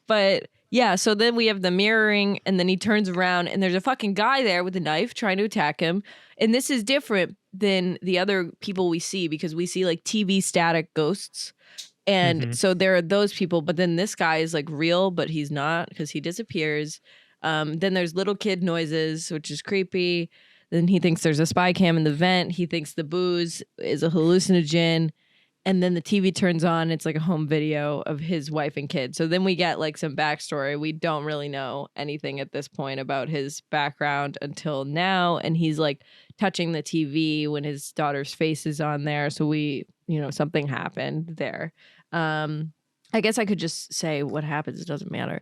But yeah, so then we have the mirroring, and then he turns around and there's a fucking guy there with a knife trying to attack him. And this is different than the other people we see because we see like TV static ghosts. And so there are those people, but then this guy is like real, but he's not because he disappears. Then there's little kid noises, which is creepy. Then he thinks there's a spy cam in the vent. He thinks the booze is a hallucinogen. And then the TV turns on. It's like a home video of his wife and kids. So then we get like some backstory. We don't really know anything at this point about his background until now. And he's like touching the TV when his daughter's face is on there. So something happened there. I guess I could just say what happens. It doesn't matter.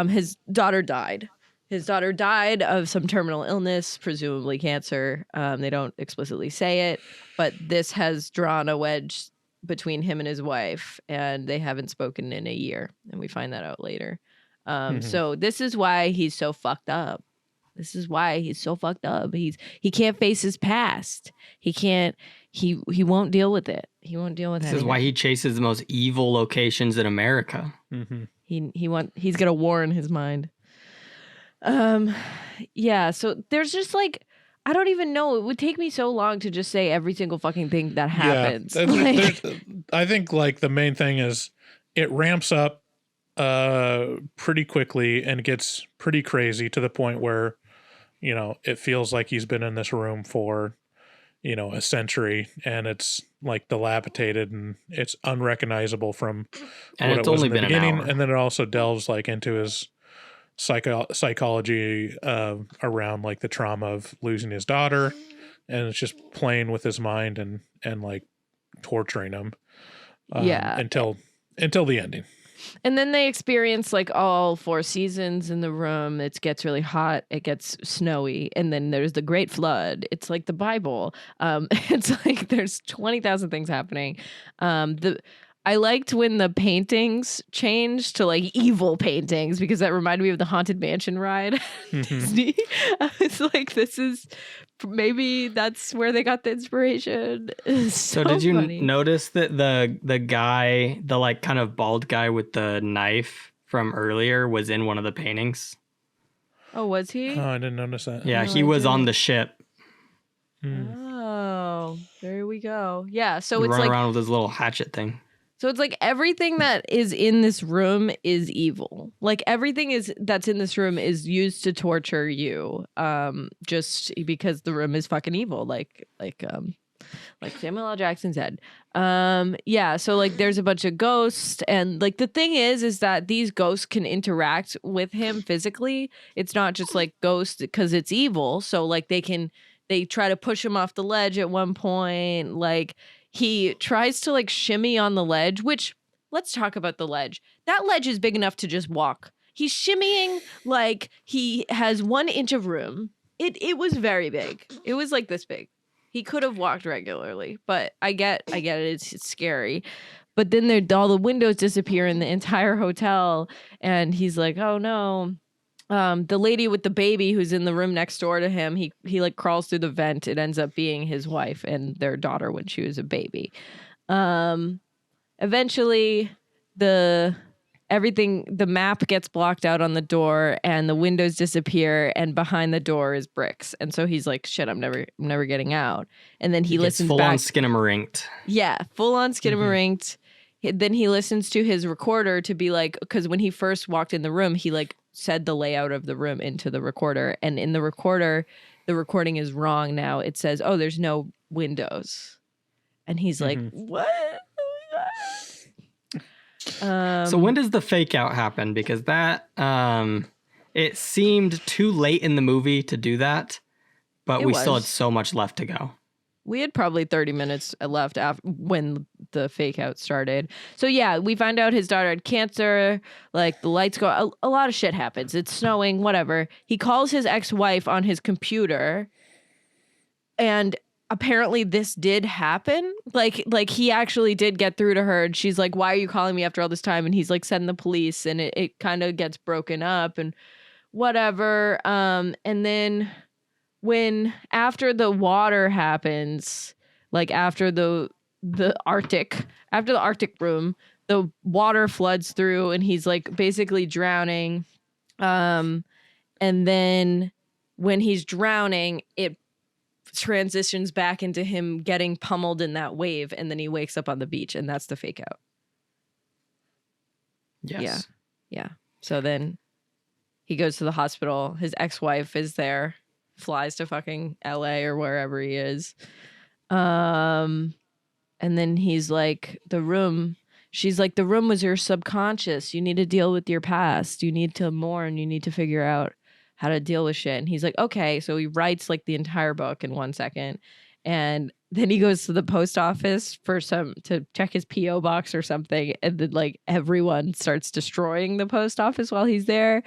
His daughter died. His daughter died of some terminal illness, presumably cancer. They don't explicitly say it, but this has drawn a wedge between him and his wife, and they haven't spoken in a year, and we find that out later. So this is why he's so fucked up. He can't face his past. He won't deal with it. He won't deal with it. This is why he chases the most evil locations in America. Mm-hmm. He's got a war in his mind. So there's just like, I don't even know. It would take me so long to just say every single fucking thing that happens. Yeah, I think like the main thing is it ramps up pretty quickly and gets pretty crazy to the point where, it feels like he's been in this room for, a century, and it's like dilapidated and it's unrecognizable from and what it's it was only in the been beginning. an hour. And then it also delves like into his psychology around like the trauma of losing his daughter, and it's just playing with his mind and like torturing him until the ending. And then they experience like all 4 seasons in the room. It gets really hot. It gets snowy. And then there's the Great Flood. It's like the Bible. It's like there's 20,000 things happening. I liked when the paintings changed to like evil paintings because that reminded me of the Haunted Mansion ride at Disney. I was like, maybe that's where they got the inspiration. So did you funny. notice that the guy, the like kind of bald guy with the knife from earlier was in one of the paintings? Oh, was he? Oh, I didn't notice that. Yeah, he was on the ship. Oh, there we go. Yeah, so it's running like around with his little hatchet thing. So it's like everything that is in this room is evil. Like everything that's in this room is used to torture you, just because the room is fucking evil. Like like Samuel L. Jackson said. Yeah, so like there's a bunch of ghosts, and like the thing is that these ghosts can interact with him physically. It's not just like ghosts because it's evil. So like they try to push him off the ledge at one point. Like he tries to like shimmy on the ledge, which let's talk about the ledge. That ledge is big enough to just walk. He's shimmying like he has 1 inch of room. It was very big. It was like this big. He could have walked regularly, but I get it. It's scary. But then all the windows disappear in the entire hotel, and he's like, "Oh no!" The lady with the baby who's in the room next door to him, he like crawls through the vent. It ends up being his wife and their daughter when she was a baby. Eventually, the map gets blocked out on the door and the windows disappear, and behind the door is bricks. And so he's like, shit, I'm never getting out. And then he listens full back. on Skinamarinked. Yeah, full on Skinamarinked. Then he listens to his recorder to be like, because when he first walked in the room, he like said the layout of the room into the recorder. And in the recorder, the recording is wrong now. It says, oh, there's no windows. And he's like, what? So when does the fake out happen? Because that it seemed too late in the movie to do that, but we still had so much left to go. We had probably 30 minutes left after when the fake out started. So yeah, we find out his daughter had cancer, like the lights go, a lot of shit happens. It's snowing, whatever. He calls his ex-wife on his computer, and apparently this did happen. Like he actually did get through to her, and she's like, why are you calling me after all this time? And he's like, send the police, and it kind of gets broken up and whatever. And then when after the water happens, like after the Arctic room, the water floods through and he's like basically drowning. And then when he's drowning, it transitions back into him getting pummeled in that wave, and then he wakes up on the beach, and that's the fake out. Yes. Yeah. So then he goes to the hospital. His ex-wife is there, flies to fucking LA or wherever he is. And then he's like, she's like, the room was your subconscious. You need to deal with your past. You need to mourn. You need to figure out how to deal with shit. And he's like, okay. So he writes like the entire book in 1 second. And then he goes to the post office to check his PO box or something. And then like everyone starts destroying the post office while he's there.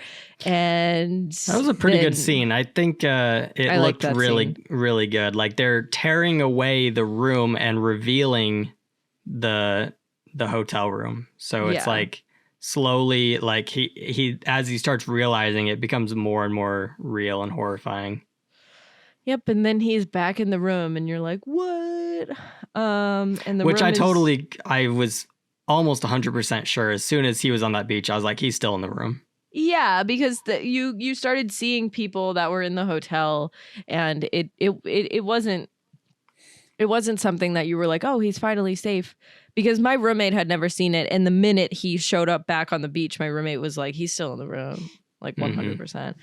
And that was a pretty good scene. I think it looked really, really good. Like they're tearing away the room and revealing the hotel room. So it's like slowly, like he as he starts realizing, it becomes more and more real and horrifying. Yep, and then he's back in the room, and you're like, "What?" And the which room I was almost 100% sure as soon as he was on that beach, I was like, he's still in the room. Yeah, because you started seeing people that were in the hotel, and it wasn't something that you were like, "Oh, he's finally safe," because my roommate had never seen it, and the minute he showed up back on the beach, my roommate was like, "He's still in the room." Like 100%.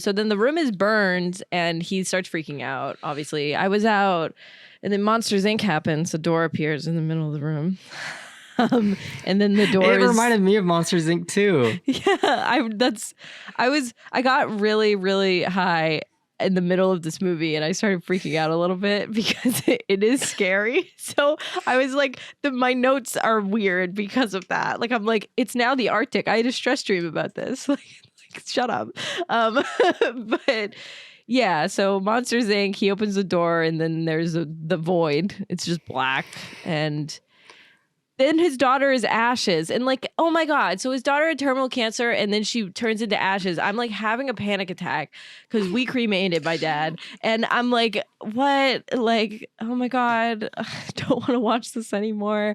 So then the room is burned and he starts freaking out. Obviously, I was out, and then Monsters Inc. happens. The door appears in the middle of the room. And then the door reminded me of Monsters Inc. too. Yeah, I got really, really high in the middle of this movie, and I started freaking out a little bit because it is scary. So I was like, my notes are weird because of that. Like, I'm like, it's now the Arctic. I had a stress dream about this. Like shut up. But yeah, so Monsters Inc., he opens the door, and then there's the void. It's just black, and then his daughter is ashes, and like, oh my God. So his daughter had terminal cancer, and then she turns into ashes. I'm like having a panic attack because we cremated my dad. And I'm like, what? Like, oh my God, I don't want to watch this anymore.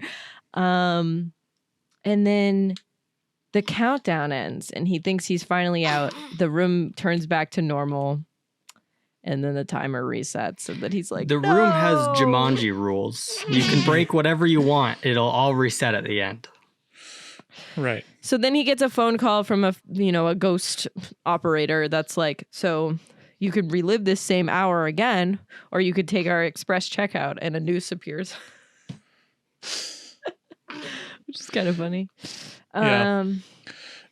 And then the countdown ends, and he thinks he's finally out. The room turns back to normal, and then the timer resets, and then he's like, the room has Jumanji rules. You can break whatever you want. It'll all reset at the end. Right. So then he gets a phone call from a ghost operator that's like, so you could relive this same hour again, or you could take our express checkout and a noose appears. Which is kind of funny. Yeah.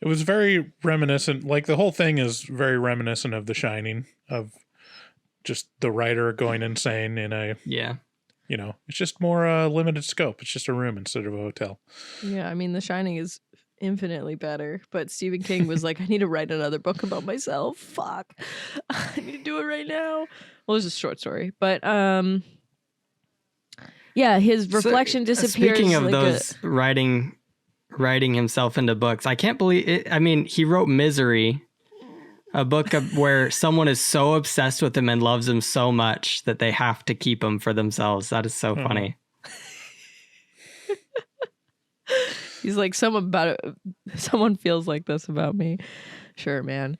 It was very reminiscent. Like the whole thing is very reminiscent of The Shining, of just the writer going insane in a, you know, it's just more limited scope. It's just a room instead of a hotel. Yeah, I mean, The Shining is infinitely better, but Stephen King was like, I need to write another book about myself. Fuck. I need to do it right now. Well, it's a short story, but yeah, his reflection disappears. Speaking of like those writing himself into books, I can't believe it. I mean, he wrote Misery, a book where someone is so obsessed with him and loves him so much that they have to keep him for themselves. That is so funny. He's like, someone feels like this about me. Sure, man.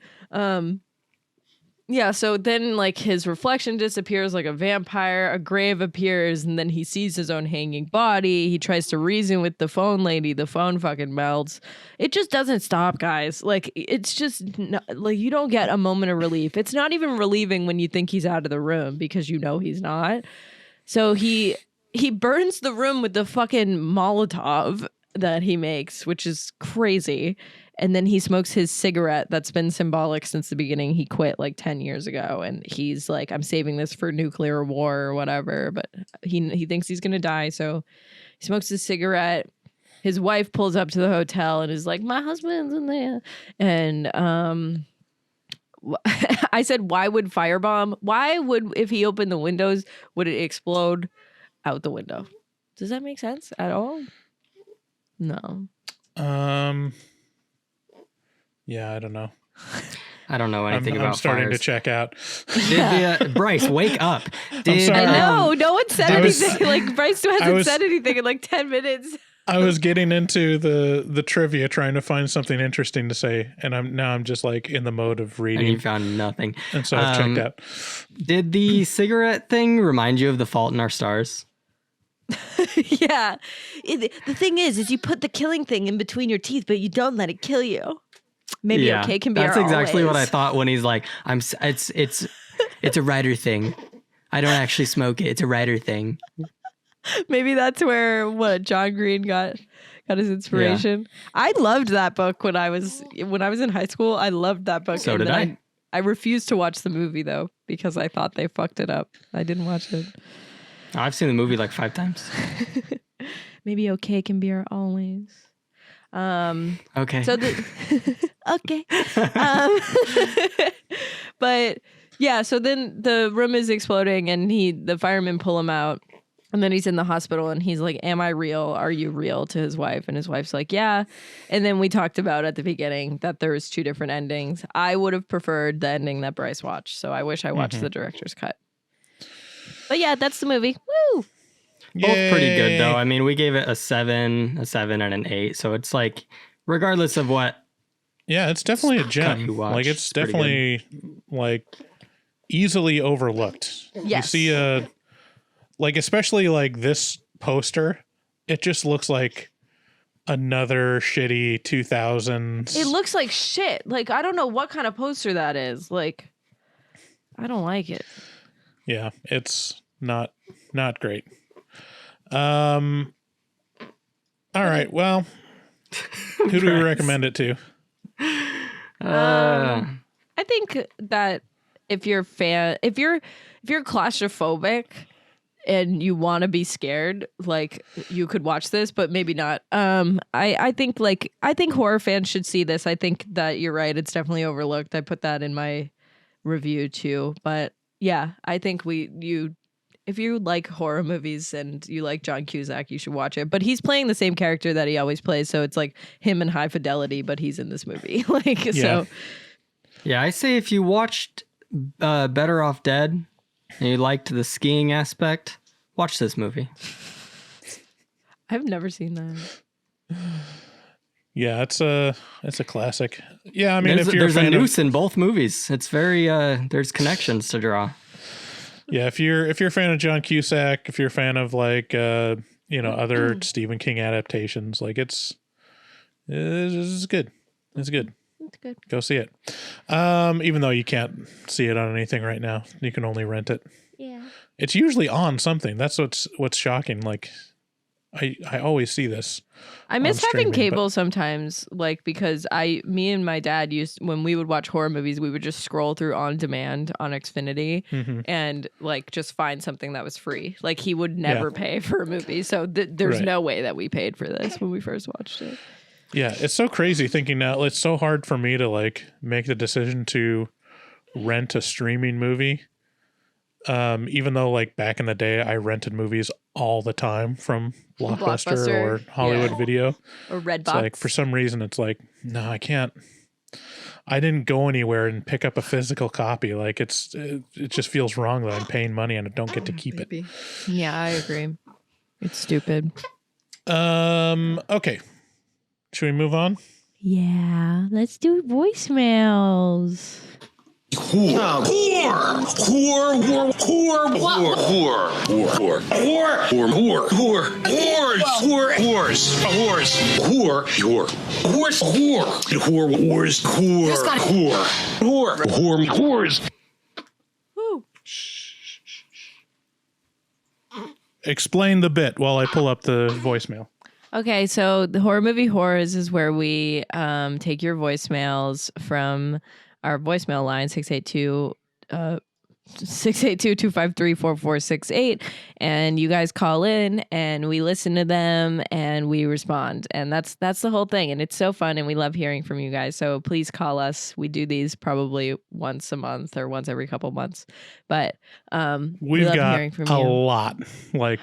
Yeah, so then like his reflection disappears like a vampire, a grave appears, and then he sees his own hanging body. He tries to reason with the phone lady. The phone fucking melts. It just doesn't stop, guys. Like, it's just like you don't get a moment of relief. It's not even relieving when you think he's out of the room because you know he's not. So he burns the room with the fucking Molotov that he makes, which is crazy. And then he smokes his cigarette that's been symbolic since the beginning. He quit like 10 years ago. And he's like, I'm saving this for nuclear war or whatever. But he thinks he's going to die. So he smokes his cigarette. His wife pulls up to the hotel and is like, my husband's in there. And I said, why would firebomb? Why would, if he opened the windows, would it explode out the window? Does that make sense at all? No. Yeah, I don't know. I don't know anything about I'm starting fires. to check out. Bryce, wake up. sorry. I know. No one said anything. Like, Bryce hasn't said anything in like 10 minutes. I was getting into the trivia, trying to find something interesting to say, and I'm just like in the mode of reading. And you found nothing. And so I've checked out. Did the cigarette thing remind you of The Fault in Our Stars? Yeah. The thing is you put the killing thing in between your teeth, but you don't let it kill you. Maybe okay can be That's our exactly always. what I thought when he's like, it's a writer thing. I don't actually smoke it. It's a writer thing. Maybe that's where John Green got his inspiration. Yeah. I loved that book when I was in high school. I loved that book. So did I. I refused to watch the movie though because I thought they fucked it up. I didn't watch it. I've seen the movie like 5 times. Maybe okay can be our always. Okay. So okay. But yeah, so then the room is exploding and the firemen pull him out. And then he's in the hospital and he's like, am I real? Are you real? To his wife. And his wife's like, yeah. And then we talked about at the beginning that there was 2 different endings. I would have preferred the ending that Bryce watched. So I wish I watched the director's cut. But yeah, that's the movie. Woo! Both pretty good though. I mean, we gave it a 7, and an 8. So it's like, regardless of what. Yeah, it's definitely a gem. Like it's definitely like easily overlooked. Yes. You see like especially like this poster, it just looks like another shitty 2000s. It looks like shit. Like I don't know what kind of poster that is. Like I don't like it. Yeah, it's not great. All right. Well, who do we recommend it to? I think that if you're claustrophobic and you want to be scared, like you could watch this, but maybe not. I think horror fans should see this. I think that you're right. It's definitely overlooked. I put that in my review too. But yeah, I think if you like horror movies and you like John Cusack, you should watch it. But he's playing the same character that he always plays, so it's like him in High Fidelity, but he's in this movie. So. Yeah, I say if you watched Better Off Dead and you liked the skiing aspect, watch this movie. I've never seen that. Yeah, it's a classic. Yeah, I mean, there's a noose in both movies. It's very there's connections to draw. Yeah, if you're a fan of John Cusack, if you're a fan of like other Stephen King adaptations, like it's good. It's good. It's good. Go see it. Even though you can't see it on anything right now, you can only rent it. Yeah. It's usually on something. That's what's shocking. Like, I always see this. I miss having streaming, cable sometimes, like, because me and my dad when we would watch horror movies, we would just scroll through on demand on Xfinity and like just find something that was free. Like, he would never pay for a movie. So there's no way that we paid for this when we first watched it. Yeah, it's so crazy thinking now. It's so hard for me to like make the decision to rent a streaming movie. Even though like back in the day, I rented movies all the time from Blockbuster or Hollywood Video or Redbox. It's like for some reason, it's like, no, I can't. I didn't go anywhere and pick up a physical copy. Like it just feels wrong that I'm paying money and I don't get to keep it. Yeah, I agree. It's stupid. Okay. Should we move on? Yeah, let's do voicemails. Explain the bit while I pull up the voicemail. Okay, so the Horror Movie Horrors is where we take your voicemails from our voicemail line, 682-253-4468, and you guys call in and we listen to them and we respond, and that's the whole thing, and it's so fun and we love hearing from you guys. So please call us. We do these probably once a month or once every couple months, but we've love got hearing from a you. lot. Like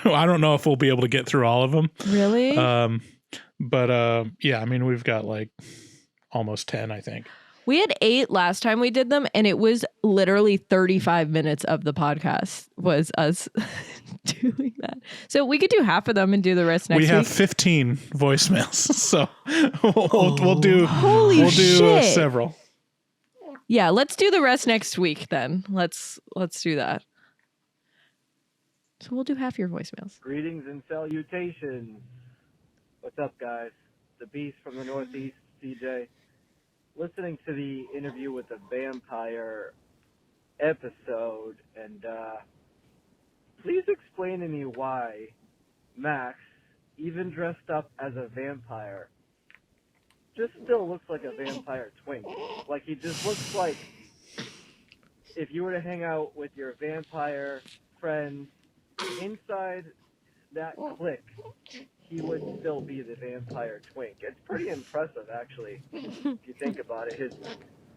I don't know if we'll be able to get through all of them. Really? But yeah, I mean, we've got like almost 10, I think. We had 8 last time we did them, and it was literally 35 minutes of the podcast was us doing that. So we could do half of them and do the rest next week. We have 15 voicemails, so we'll do shit. several. Yeah, let's do the rest next week then. Let's do that. So we'll do half your voicemails. Greetings and salutations. What's up, guys? The Beast from the Northeast, CJ. Listening to the interview with the vampire episode, and please explain to me why Max, even dressed up as a vampire, just still looks like a vampire twink. Like, he just looks like if you were to hang out with your vampire friends inside that clique, he would still be the vampire twink. It's pretty impressive, actually, if you think about it. His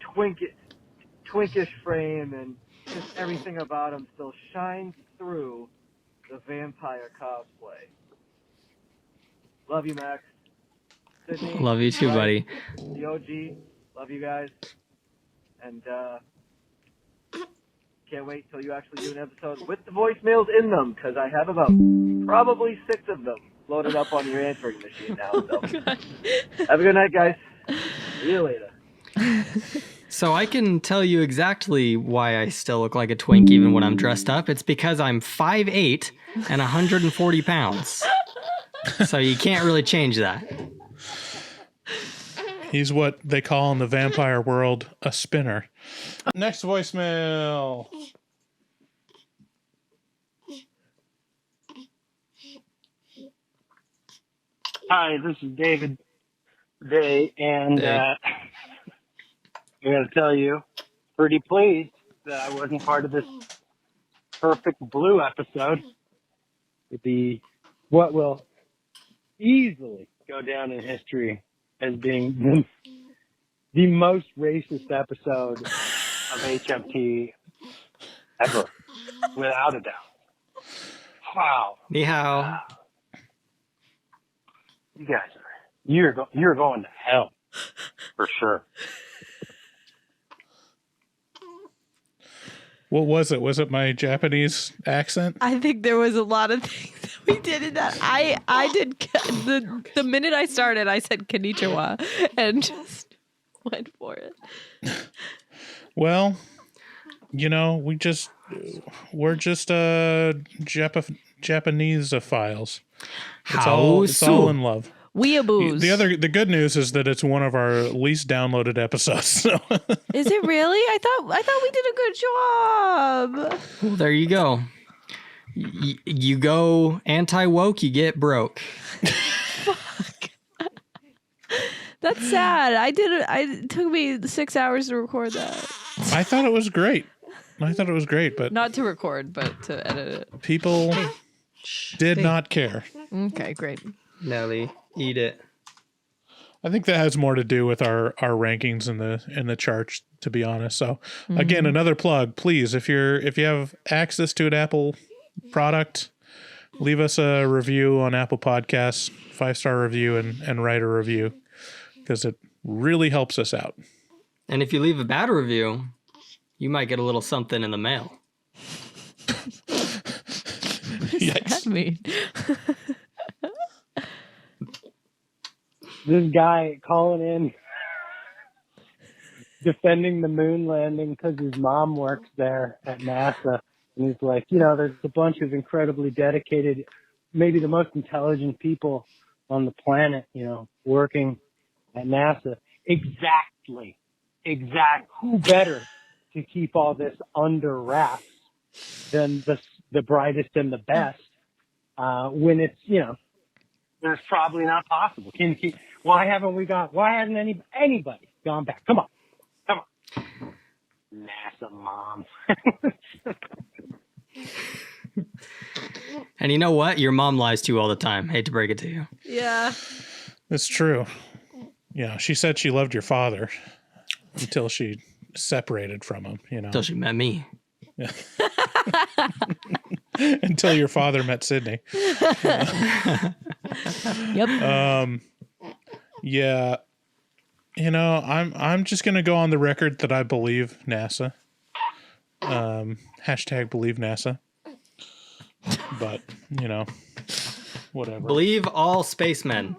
twinkish frame and just everything about him still shines through the vampire cosplay. Love you, Max. Sydney, Love you too, buddy. The OG, love you guys. And can't wait till you actually do an episode with the voicemails in them, because I have about probably 6 of them loaded up on your answering machine now. So. Have a good night, guys. See you later. So I can tell you exactly why I still look like a twink even when I'm dressed up. It's because I'm 5'8" and 140 pounds. So you can't really change that. He's what they call in the vampire world a spinner. Next voicemail. Hi, this is David Day, and I'm going to tell you, pretty pleased that I wasn't part of this Perfect Blue episode. It'd be what will easily go down in history as being the most racist episode of HMT ever, without a doubt. Wow. Ni hao. You guys you're going to hell for sure. What was it? Was it my Japanese accent? I think there was a lot of things that we did in that. I did the minute I started, I said konnichiwa and just went for it. Well, you know, we're just Japanese files. It's all in love. Weeaboos. The good news is that it's one of our least downloaded episodes. So. Is it really? I thought we did a good job. Well, there you go. You go anti-woke, you get broke. Fuck. That's sad. It took me 6 hours to record that. I thought it was great. But Not to record, but to edit it. People did not care. Okay, great. Nelly, eat it. I think that has more to do with our rankings in the charts, to be honest. So again, another plug, please, if you have access to an Apple product, leave us a review on Apple Podcasts, 5-star review, and write a review, because it really helps us out. And if you leave a bad review, you might get a little something in the mail. What does that mean? This guy calling in, defending the moon landing because his mom works there at NASA. And he's like, there's a bunch of incredibly dedicated, maybe the most intelligent people on the planet, working at NASA. Exactly. Who better to keep all this under wraps than the brightest and the best, when it's, it's probably not possible. Why hasn't anybody gone back? Come on. NASA mom. And you know what? Your mom lies to you all the time. Hate to break it to you. Yeah. It's true. Yeah, she said she loved your father until she separated from him, Until she met me. Yeah. Until your father met Sydney. Yep. Yeah. I'm just gonna go on the record that I believe NASA. Hashtag believe NASA. But, whatever. Believe all spacemen.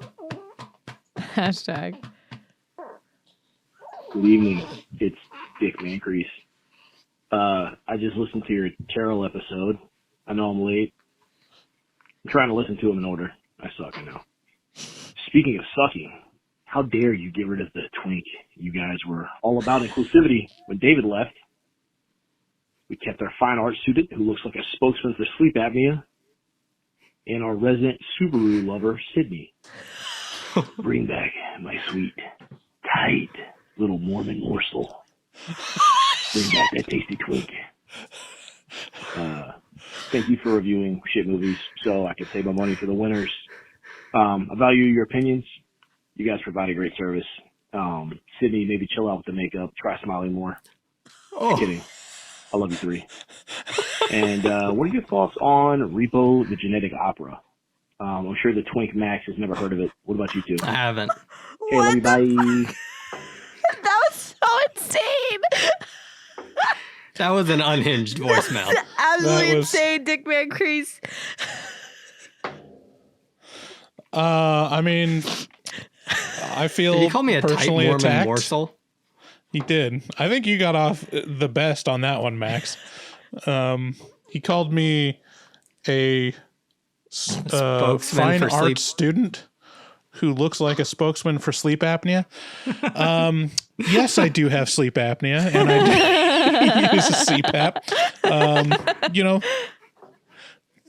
Hashtag. Good evening. It's Dick Mancrease. I just listened to your Carol episode. I know I'm late. I'm trying to listen to them in order. I suck, I know. Speaking of sucking, how dare you get rid of the twink? You guys were all about inclusivity when David left. We kept our fine art student, who looks like a spokesman for sleep apnea, and our resident Subaru lover, Sydney. Bring back my sweet, tight little Mormon morsel. Bring back that tasty twink. Thank you for reviewing shit movies so I can save my money for the winners. I value your opinions. You guys provide a great service. Sydney, maybe chill out with the makeup. Try smiling more. Oh. I'm kidding. I love you three. And what are your thoughts on Repo the Genetic Opera? I'm sure the twink Max has never heard of it. What about you two? I haven't. Hey, love you, bye. That was so insane. That was an unhinged voicemail. Absolutely was- insane, Dick Van Crease. I mean, I feel Did he call me a tight personally Mormon attacked. morsel? He did. I think you got off the best on that one, Max. He called me a Spokesman fine for art sleep. student who looks like a spokesman for sleep apnea. Yes, I do have sleep apnea, and I do use a CPAP.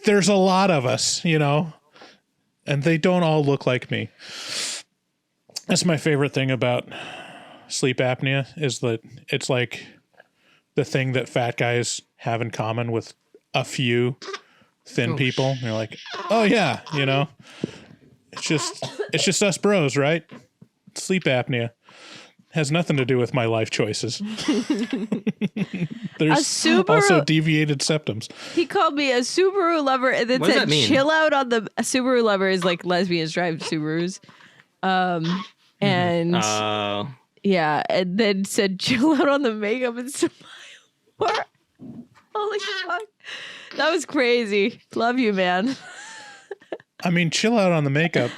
There's a lot of us, and they don't all look like me. That's my favorite thing about sleep apnea, is that it's like the thing that fat guys have in common with a few thin people. They're like, oh yeah, it's just us bros, right? Sleep apnea has nothing to do with my life choices. There's also deviated septums. He called me a Subaru lover, and then What does said, that mean? "Chill out on the a Subaru lover is like lesbians drive Subarus." And yeah, and then said, "Chill out on the makeup and smile more." Holy fuck, that was crazy. Love you, man. I mean, chill out on the makeup.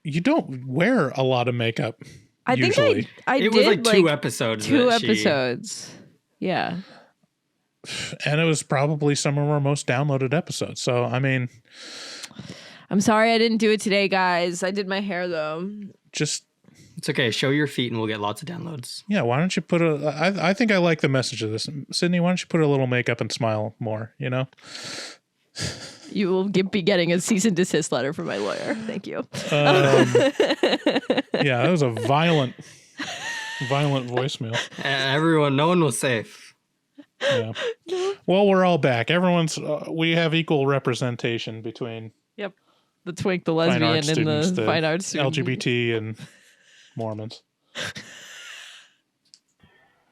You don't wear a lot of makeup. I usually. think I It did was like two like episodes. two that she- episodes. Yeah. And it was probably some of our most downloaded episodes. So, I mean, I'm sorry I didn't do it today, guys. I did my hair though. Just It's okay. Show your feet and we'll get lots of downloads. yeah. Why don't you put I think I like the message of this, Sydney. Why don't you put a little makeup and smile more? You know. You will be getting a cease and desist letter from my lawyer. Thank you. Yeah, that was a violent voicemail. Everyone, no one was safe. Yeah. Well, we're all back. We have equal representation between Yep. The twink, the lesbian, and students, the fine arts student. LGBT and Mormons.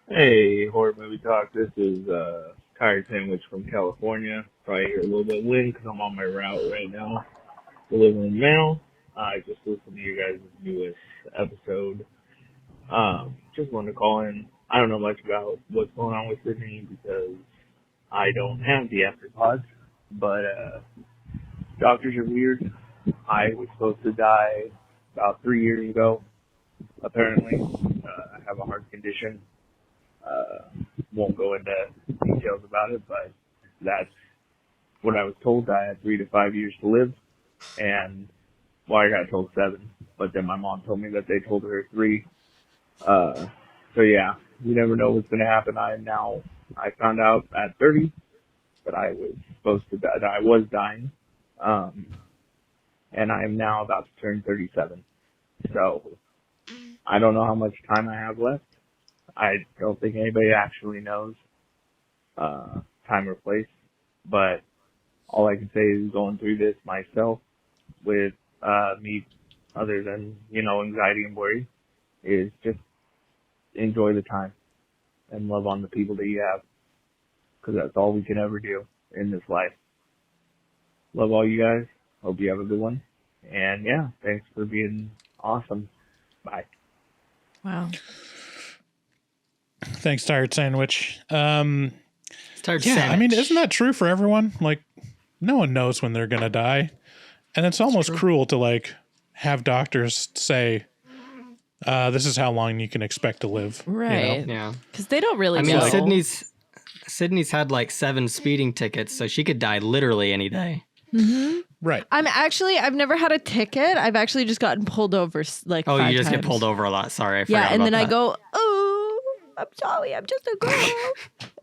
Hey, Horror Movie Talk. This is Tired Sandwich from California. Probably hear a little bit of wind because I'm on my route right now delivering mail. I just listened to you guys' newest episode. Just wanted to call in. I don't know much about what's going on with Sydney because I don't have the afterpods, but doctors are weird. I was supposed to die about 3 years ago, apparently. I have a heart condition. Won't go into details about it, but that's what I was told. I had 3 to 5 years to live, and well, I got told 7, but then my mom told me that they told her 3. So yeah, you never know what's going to happen. I found out at 30 that I was supposed to die, that I was dying, and I am now about to turn 37. So I don't know how much time I have left. I don't think anybody actually knows time or place, but all I can say is going through this myself with me, other than, anxiety and worry, is just enjoy the time and love on the people that you have, because that's all we can ever do in this life. Love all you guys. Hope you have a good one. And yeah, thanks for being awesome. Bye. Wow. Thanks, Tired Sandwich. Tired yeah, Sandwich. I mean, isn't that true for everyone? Like, no one knows when they're gonna die, and it's almost cruel to have doctors say, "This is how long you can expect to live." Right. Yeah. Because they don't really I mean, know. Sydney's had like 7 speeding tickets, so she could die literally any day. Mm-hmm. Right. I've never had a ticket. I've actually just gotten pulled over like 5 you just times. get pulled over a lot. Sorry, I forgot Yeah, and about then I that. go, oh, I'm sorry, I'm just a girl.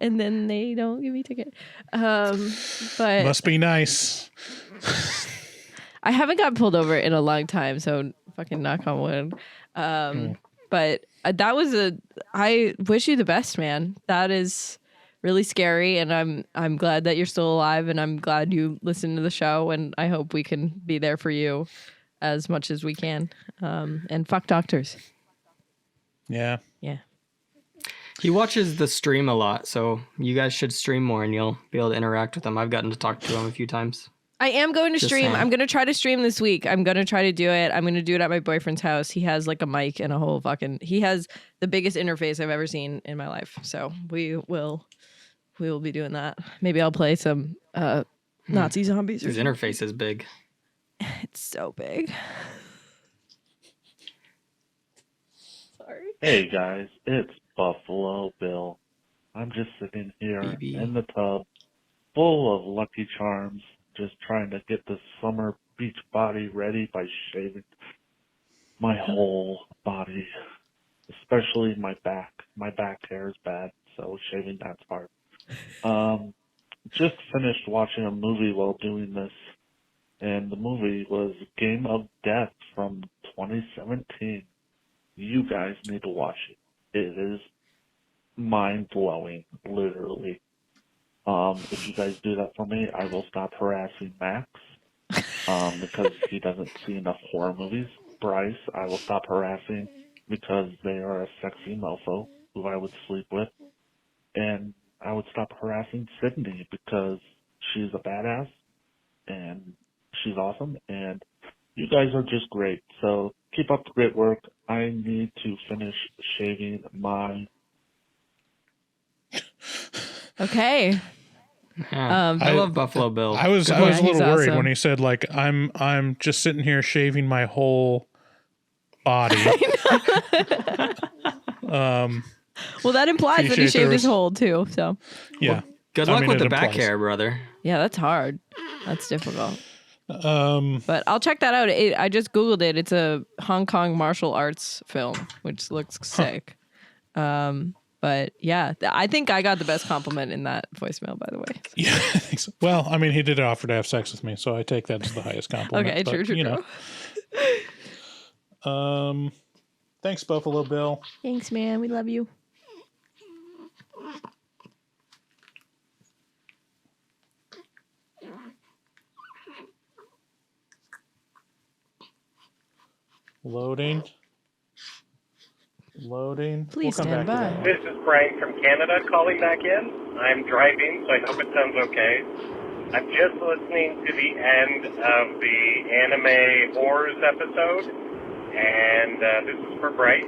And then they don't give me a ticket. But Must be nice. I haven't got pulled over in a long time, so fucking knock on wood. But that was I wish you the best, man. That is really scary, and I'm glad that you're still alive, and I'm glad you listened to the show, and I hope we can be there for you as much as we can. And fuck doctors. Yeah. Yeah. He watches the stream a lot, so you guys should stream more and you'll be able to interact with him. I've gotten to talk to him a few times. I am going to Just stream. saying. I'm going to try to stream this week. I'm going to try to do it. I'm going to do it at my boyfriend's house. He has like a mic and a whole he has the biggest interface I've ever seen in my life. So we will be doing that. Maybe I'll play some Nazi zombies. His interface is big. It's so big. Sorry. Hey guys, it's Buffalo Bill. I'm just sitting here in the tub, full of Lucky Charms, just trying to get this summer beach body ready by shaving my whole body, especially my back. My back hair is bad, so shaving that's hard. Just finished watching a movie while doing this, and the movie was Game of Death from 2017. You guys need to watch it. It is mind-blowing, literally. If you guys do that for me, I will stop harassing Max, because he doesn't see enough horror movies. Bryce, I will stop harassing because they are a sexy mofo who I would sleep with. And I would stop harassing Sydney because she's a badass and she's awesome, and you guys are just great. So keep up the great work. I need to finish shaving my... Okay. Yeah. I love Buffalo Bill. I was Good a one. little He's worried awesome. when he said like I'm just sitting here shaving my whole body. Well, that implies that he Appreciate shaved his those. whole too. So Yeah. Good I luck mean, with it the back implies. hair, brother. yeah, that's hard. That's difficult. But I'll check that out. I just Googled it. It's a Hong Kong martial arts film, which looks sick. But yeah, I think I got the best compliment in that voicemail, by the way. Yeah, I think so. Well, I mean, he did offer to have sex with me, so I take that as the highest compliment. Okay, but, true. Thanks, Buffalo Bill. Thanks, man. We love you. Loading. Please we'll stand by. This is Brian from Canada calling back in. I'm driving, so I hope it sounds okay. I'm just listening to the end of the anime horrors episode, and this is for Bright.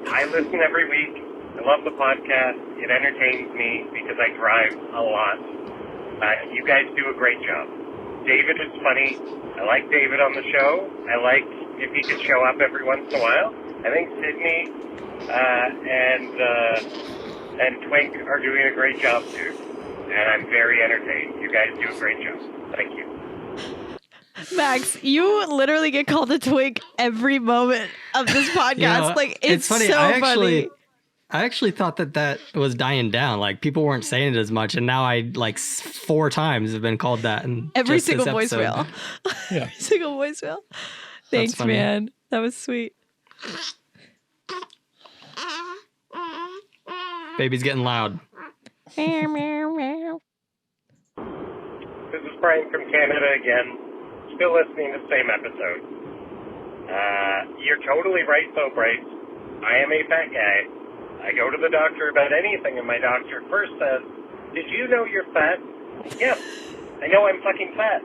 I listen every week. I love the podcast. It entertains me because I drive a lot. You guys do a great job. David is funny. I like David on the show. I like if he could show up every once in a while. I think Sydney and Twink are doing a great job too, and I'm very entertained. You guys do a great job. Thank you. Max, you literally get called a twink every moment of this podcast. Yeah, like it's funny. so funny. I actually thought that was dying down. Like people weren't saying it as much, and now I like 4 times have been called that. And Every single voicemail. Yeah. Every single voicemail. Thanks, man. That was sweet. Baby's getting loud. This is Brian from Canada again. Still listening to the same episode. You're totally right, though, Bryce. I am a fat guy. I go to the doctor about anything, and my doctor first says, "Did you know you're fat?" Yes, I know I'm fucking fat,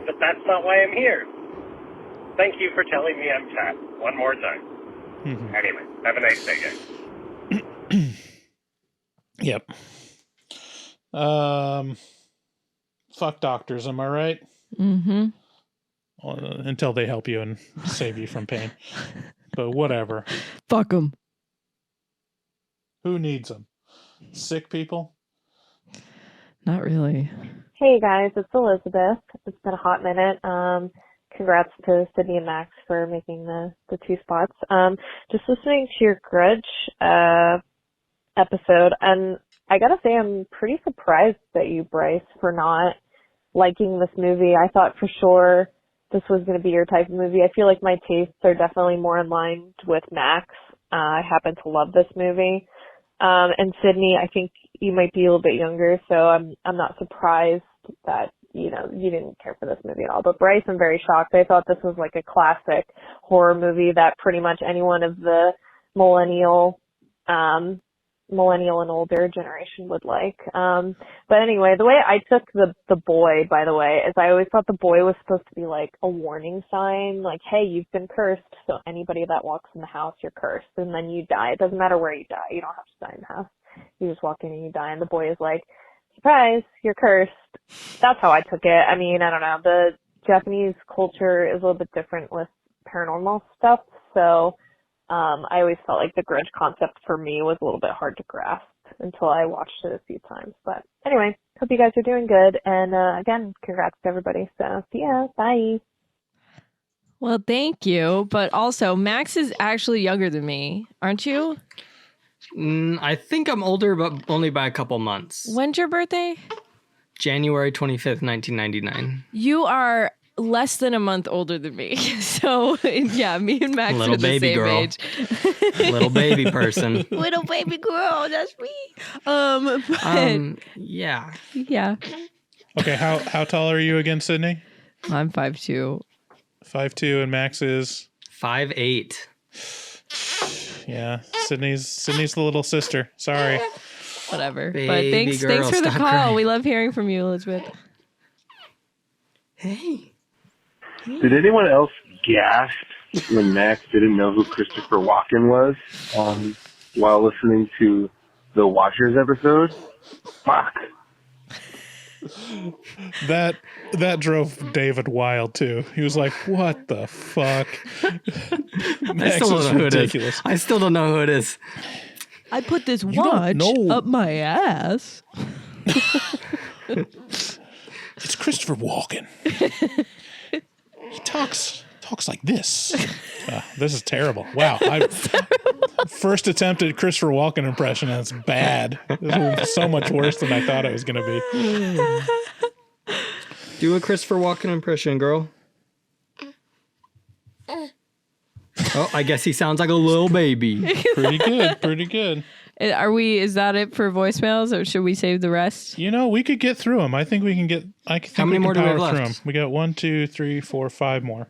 but that's not why I'm here. Thank you for telling me I'm fat one more time. Mm-hmm. Anyway, have a nice day, guys. Yep. Fuck doctors, am I right? Mm-hmm. Until they help you and save you from pain. But whatever. Fuck them. Who needs them? Sick people? Not really. Hey guys, it's Elizabeth. It's been a hot minute. Congrats to Sydney and Max for making the 2 spots. Just listening to your Grudge episode, and I gotta say I'm pretty surprised at you, Bryce, for not liking this movie. I thought for sure this was going to be your type of movie. I feel like my tastes are definitely more in line with Max. I happen to love this movie. And Sydney, I think you might be a little bit younger, so I'm not surprised that, you didn't care for this movie at all. But Bryce, I'm very shocked. I thought this was like a classic horror movie that pretty much anyone of the millennial and older generation would like. But anyway, the way I took the boy, by the way, is I always thought the boy was supposed to be like a warning sign, like, hey, you've been cursed, so anybody that walks in the house, you're cursed, and then you die. It doesn't matter where you die. You don't have to die in the house. You just walk in and you die, and the boy is like, surprise, you're cursed. That's how I took it. I mean, I don't know. The Japanese culture is a little bit different with paranormal stuff, so I always felt like the Grudge concept for me was a little bit hard to grasp until I watched it a few times. But anyway, hope you guys are doing good. And again, congrats to everybody. So see ya. Bye. Well, thank you. But also, Max is actually younger than me. Aren't you? I think I'm older, but only by a couple months. When's your birthday? January 25th, 1999. You are less than a month older than me. So, yeah, me and Max are the same age. Little baby person. Little baby girl, that's me. Yeah. Yeah. Okay, how tall are you again, Sydney? I'm 5'2". 5'2", and Max is 5'8". Yeah, Sydney's the little sister. Sorry. Whatever. Baby but thanks girl, for the stop call. crying. We love hearing from you, Elizabeth. Hey. Did anyone else gasp when Max didn't know who Christopher Walken was while listening to the Watchers episode? Fuck. That drove David wild too. He was like, "What the fuck?" I still don't know who it is. I still don't know who it is. I put this watch up my ass. It's Christopher Walken. He talks like this. This is terrible. Wow. First attempt at Christopher Walken impression, and it's bad. This is so much worse than I thought it was going to be. Do a Christopher Walken impression, girl. Oh, I guess he sounds like a little baby. Pretty good. Pretty good. Is that it for voicemails, or should we save the rest? You know, we could get through them. I think we can get. How many more do we have power through left? them. We got 1, 2, 3, 4, 5 more.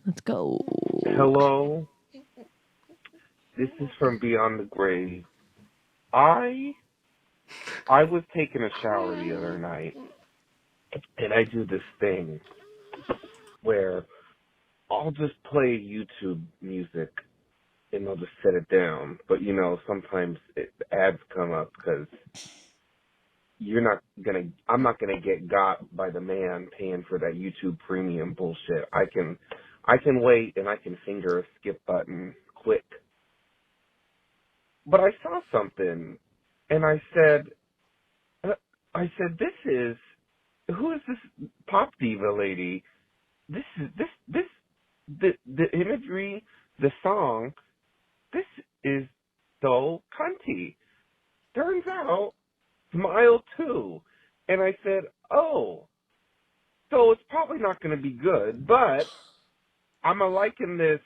Let's go. Hello. This is from Beyond the Grave. I was taking a shower the other night, and I do this thing where I'll just play YouTube music and I'll just set it down. But, you know, sometimes ads come up because I'm not gonna get got by the man paying for that YouTube premium bullshit. I can wait and I can finger a skip button quick. But I saw something and I said, who is this pop diva lady? The imagery, the song, this is so cunty. Turns out, Smile too. And I said, oh, so it's probably not going to be good, but I'm liking this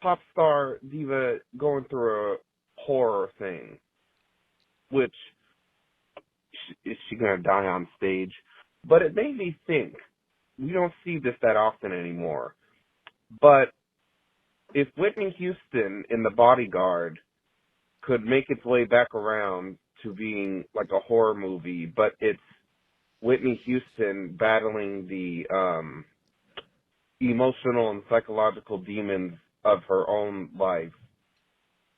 pop star diva going through a horror thing, which is she going to die on stage? But it made me think, we don't see this that often anymore, but if Whitney Houston in The Bodyguard could make its way back around to being like a horror movie, but it's Whitney Houston battling the emotional and psychological demons of her own life,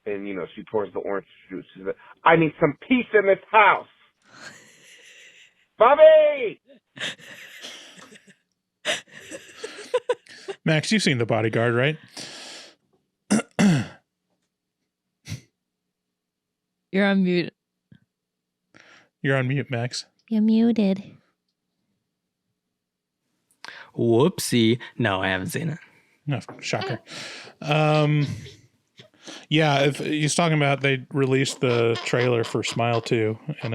and, you know, she pours the orange juice. She's like, I need some peace in this house. Bobby! Max, you've seen The Bodyguard, right? You're on mute. You're on mute, Max. You're muted. Whoopsie. No, I haven't seen it. No, shocker. Yeah, if he's talking about, they released the trailer for Smile 2, and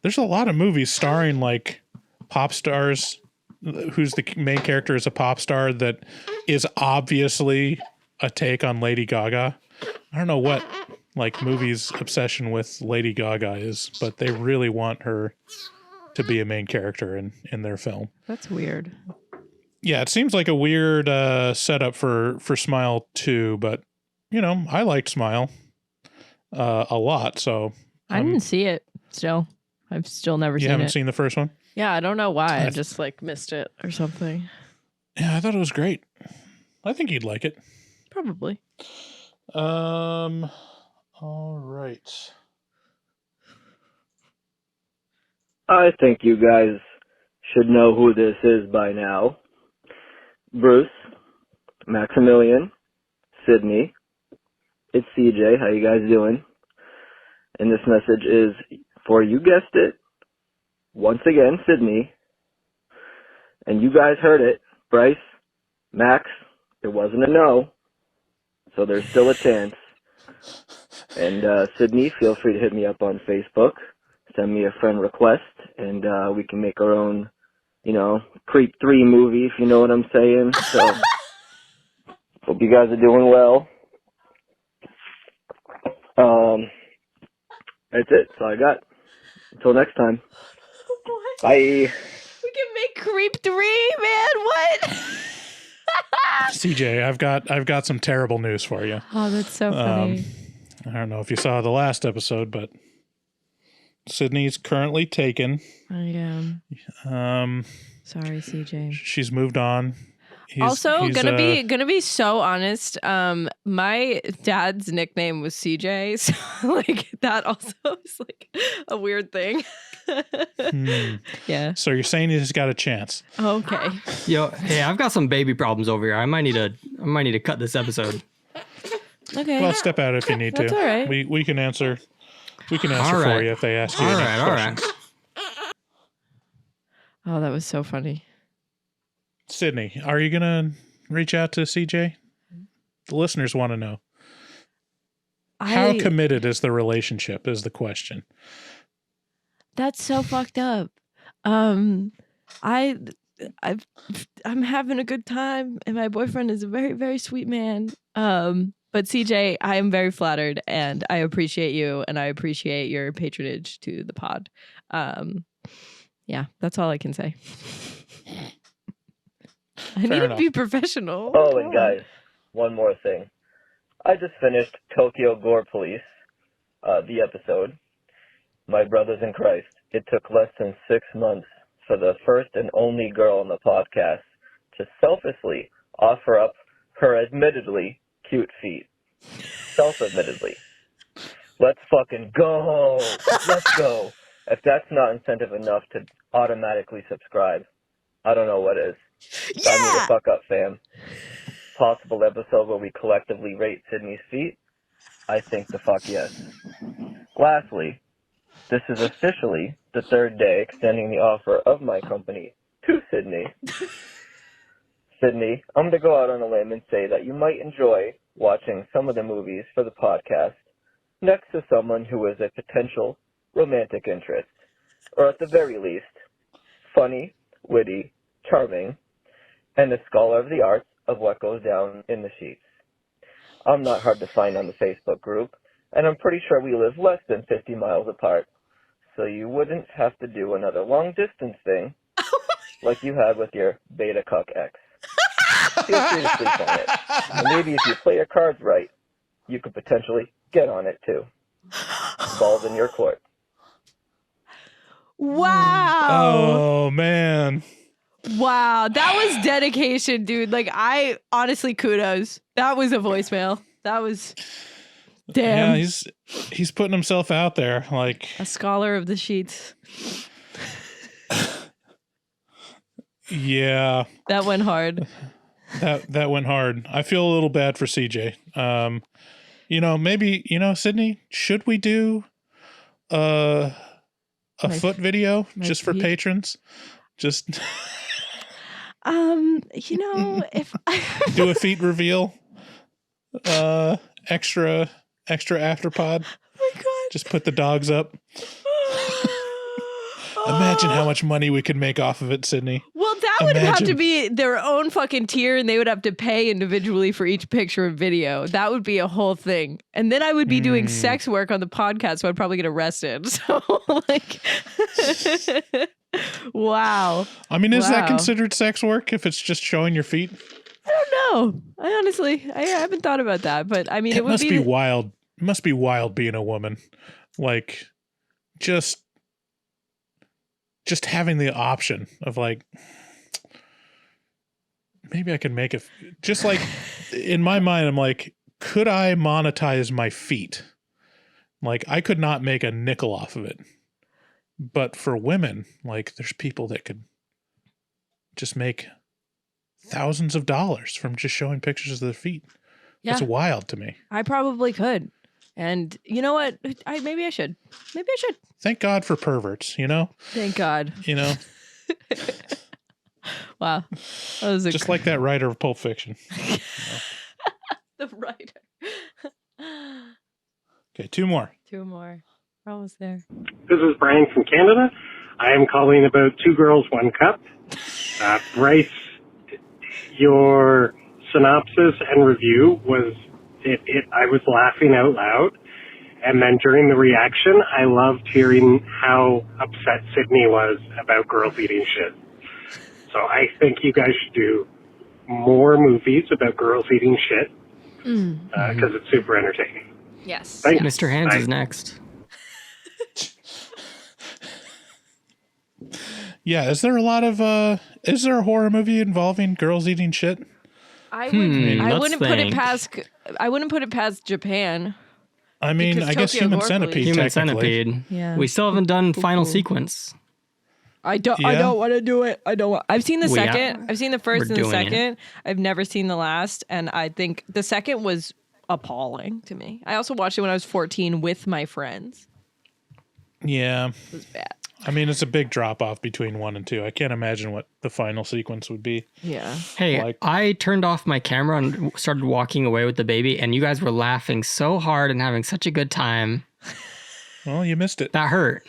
there's a lot of movies starring like pop stars who's the main character is a pop star that is obviously a take on Lady Gaga. I don't know what like movies' obsession with Lady Gaga is, but they really want her to be a main character in their film. That's weird. Yeah, it seems like a weird setup for Smile 2, but, you know, I liked Smile a lot, so... I didn't see it still. I've still never seen it. You haven't seen the first one? Yeah, I don't know why. I just, like, missed it or something. Yeah, I thought it was great. I think you'd like it. Probably. All right. I think you guys should know who this is by now. Bruce, Maximilian, Sydney. It's CJ. How you guys doing? And this message is for, you guessed it, once again, Sydney. And you guys heard it. Bryce, Max, it wasn't a no. So there's still a chance. And Sydney, feel free to hit me up on Facebook. Send me a friend request, and we can make our own, you know, Creep 3 movie, if you know what I'm saying. So, hope you guys are doing well. That's it. That's all I got. Until next time. What? Bye. We can make Creep 3, man. What? CJ, I've got some terrible news for you. Oh, that's so funny. I don't know if you saw the last episode, but Sydney's currently taken. I am. Sorry, CJ. She's moved on. He's gonna be so honest. My dad's nickname was CJ, so like that also is like a weird thing. Yeah. So you're saying he's got a chance? Okay. Yo, hey, I've got some baby problems over here. I might need to cut this episode. Okay. Well, step out if you need to. That's all right. We can answer. We can answer All right. for you if they ask you. All any right. questions. Oh, that was so funny. Sydney, are you gonna reach out to CJ? The listeners want to know. How committed is the relationship is the question. That's so fucked up. I'm having a good time, and my boyfriend is a very, very sweet man. But CJ, I am very flattered, and I appreciate you, and I appreciate your patronage to the pod. Yeah, that's all I can say. I need to be professional. Oh, and guys, one more thing. I just finished Tokyo Gore Police, the episode. My brothers in Christ, it took less than 6 months for the first and only girl on the podcast to selfishly offer up her admittedly cute feet. Self-admittedly. Let's fucking go! Let's go! If that's not incentive enough to automatically subscribe, I don't know what is. Sign me the fuck up, fam. Possible episode where we collectively rate Sydney's feet? I think the fuck yes. Lastly, this is officially the third day extending the offer of my company to Sydney. Sydney, I'm going to go out on a limb and say that you might enjoy watching some of the movies for the podcast next to someone who is a potential romantic interest, or at the very least, funny, witty, charming, and a scholar of the arts of what goes down in the sheets. I'm not hard to find on the Facebook group, and I'm pretty sure we live less than 50 miles apart, so you wouldn't have to do another long-distance thing like you had with your beta cuck ex. Feel free to sleep on it, and maybe if you play your cards right, you could potentially get on it too. Ball's in your court. Wow. Oh, man. Wow. That was dedication, dude. Like, I honestly, kudos. That was a voicemail. That was, damn. Yeah, he's putting himself out there. Like, a scholar of the sheets. Yeah. That went hard. That went hard. I feel a little bad for CJ. Maybe, Sydney, should we do a foot video just for patrons? Just if do a feet reveal, extra afterpod. Oh my God. Just put the dogs up. Imagine how much money we could make off of it, Sydney. Well, that would have to be their own fucking tier, and they would have to pay individually for each picture and video. That would be a whole thing. And then I would be doing sex work on the podcast, so I'd probably get arrested. So, wow. I mean, is that considered sex work if it's just showing your feet? I don't know. I haven't thought about that, but I mean, it would must be wild. It must be wild being a woman. Like, just having the option of like, maybe I could make it. Just like in my mind, I'm like, could I monetize my feet? Like, I could not make a nickel off of it. But for women, like, there's people that could just make thousands of dollars from just showing pictures of their feet. Yeah. It's wild to me. I probably could. And you know what? Maybe I should. Thank God for perverts, Thank God. Wow. That was just like that writer of Pulp Fiction. The writer. Okay, two more. We're almost there. This is Brian from Canada. I am calling about Two Girls, One Cup. Bryce, your synopsis and review was I was laughing out loud. And then during the reaction, I loved hearing how upset Sydney was about girls eating shit. So I think you guys should do more movies about girls eating shit because it's super entertaining. Yes. Thanks. Mr. Hands is next. Yeah, is there a horror movie involving girls eating shit? I wouldn't put it past Japan. I mean, Because I guess Tokyo Human Gore Centipede. Human technically. Centipede. Yeah. We still haven't done Final Sequence. I don't want to do it. I've seen the second. I've seen the first and the second. I've never seen the last, and I think the second was appalling to me. I also watched it when I was 14 with my friends. Yeah. It was bad. I mean, it's a big drop off between 1 and 2. I can't imagine what the final sequence would be. Yeah. Hey, I turned off my camera and started walking away with the baby, and you guys were laughing so hard and having such a good time. Well, you missed it. That hurt.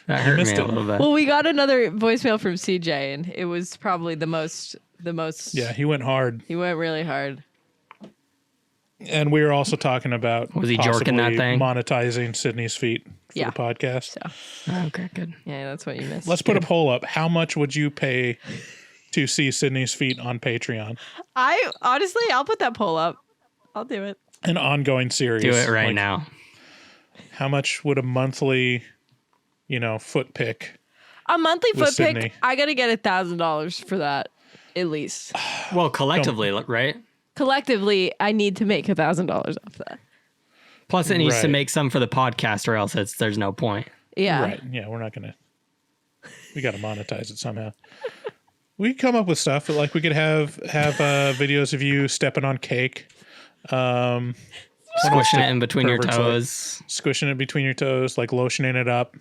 That hurt me a little bit. Well, we got another voicemail from CJ, and it was probably the most. Yeah, he went hard. He went really hard. And we were also talking about was he jorking that thing? Monetizing Sydney's feet for the podcast. Okay, good. Yeah, that's what you missed. Let's put a poll up. How much would you pay to see Sydney's feet on Patreon? I'll put that poll up. I'll do it. An ongoing series. Do it right now. How much would a monthly, foot pick? A monthly with foot pick. Sydney? I gotta get $1,000 for that, at least. Well, collectively, right? Collectively, I need to make $1,000 off that. Plus, it needs to make some for the podcast, or else there's no point. Yeah. Right. Yeah, we're not gonna. We got to monetize it somehow. We come up with stuff like we could have videos of you stepping on cake, squishing it in between your toes, squishing it between your toes, like lotioning it up.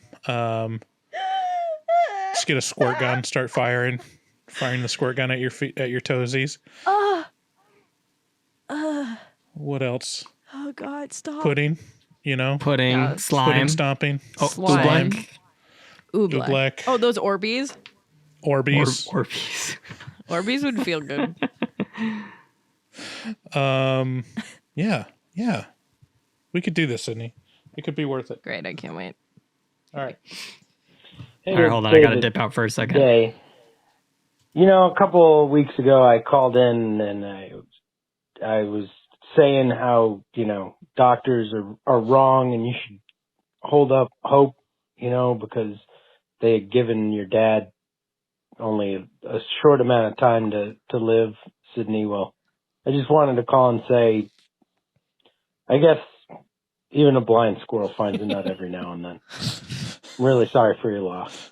Just get a squirt gun, start firing the squirt gun at your feet, at your toesies. What else? Oh God! Stop. Pudding, pudding, slime, pudding stomping. Oh, slime. Oobleck. Oobleck. Oh, those Orbeez. Orbeez. Orbeez. Orbeez would feel good. Yeah. We could do this, Sydney. It could be worth it. Great. I can't wait. All right. All right, hold on. I got to dip out for a second. Day. A couple of weeks ago, I called in and I was saying how, doctors are wrong and you should hold up hope, because they had given your dad only a short amount of time to live, Sydney. Well, I just wanted to call and say, I guess even a blind squirrel finds a nut every now and then. I'm really sorry for your loss.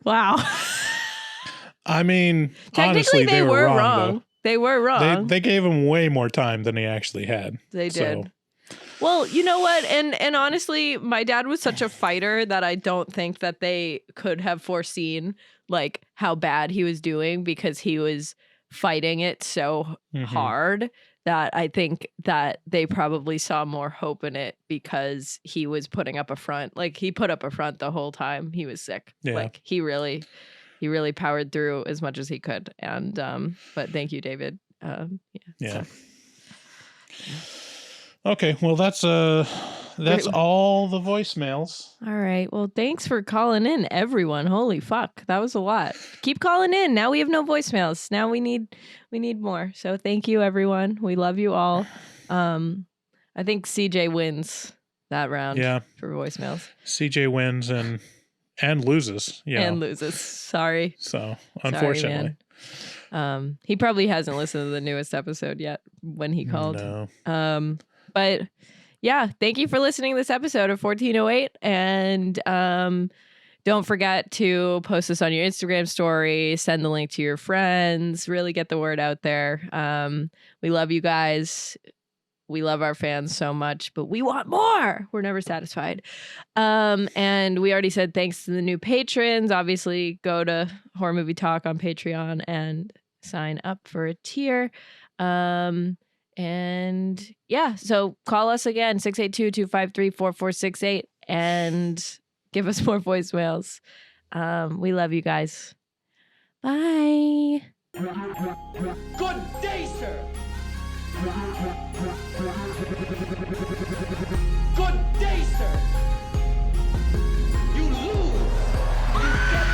Wow. I mean, Technically, honestly, they were wrong. wrong. Though. They were wrong. They gave him way more time than he actually had. They did. So. Well, you know what? And honestly, my dad was such a fighter that I don't think that they could have foreseen like how bad he was doing because he was fighting it so hard that I think that they probably saw more hope in it because he was putting up a front. Like he put up a front the whole time he was sick. Yeah. Like he really powered through as much as he could. And but thank you, David. Yeah. Okay, well that's all the voicemails. All right. Well, thanks for calling in, everyone. Holy fuck, that was a lot. Keep calling in. Now we have no voicemails. Now we need more. So thank you, everyone. We love you all. I think CJ wins that round. Yeah. For voicemails. CJ wins and loses. Yeah. And loses. Sorry. So unfortunately. Sorry, he probably hasn't listened to the newest episode yet when he called. No. But yeah, thank you for listening to this episode of 1408. And don't forget to post this on your Instagram story, send the link to your friends, really get the word out there. We love you guys. We love our fans so much, but we want more. We're never satisfied. And we already said thanks to the new patrons. Obviously, go to Horror Movie Talk on Patreon and sign up for a tier. And yeah, so call us again, 682-253-4468, and give us more voicemails. We love you guys. Bye. Good day, sir. Good day, sir. You lose. You get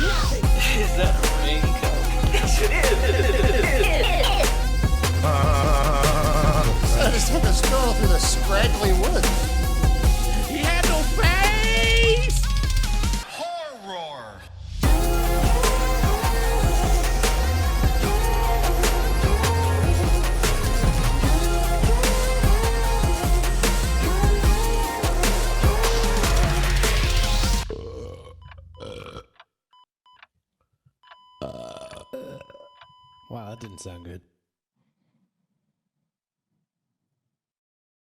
nothing. Is that a raincoat? Yes, it is. So he took a stroll through the scraggly woods. He had no face. Horror. Wow, that didn't sound good.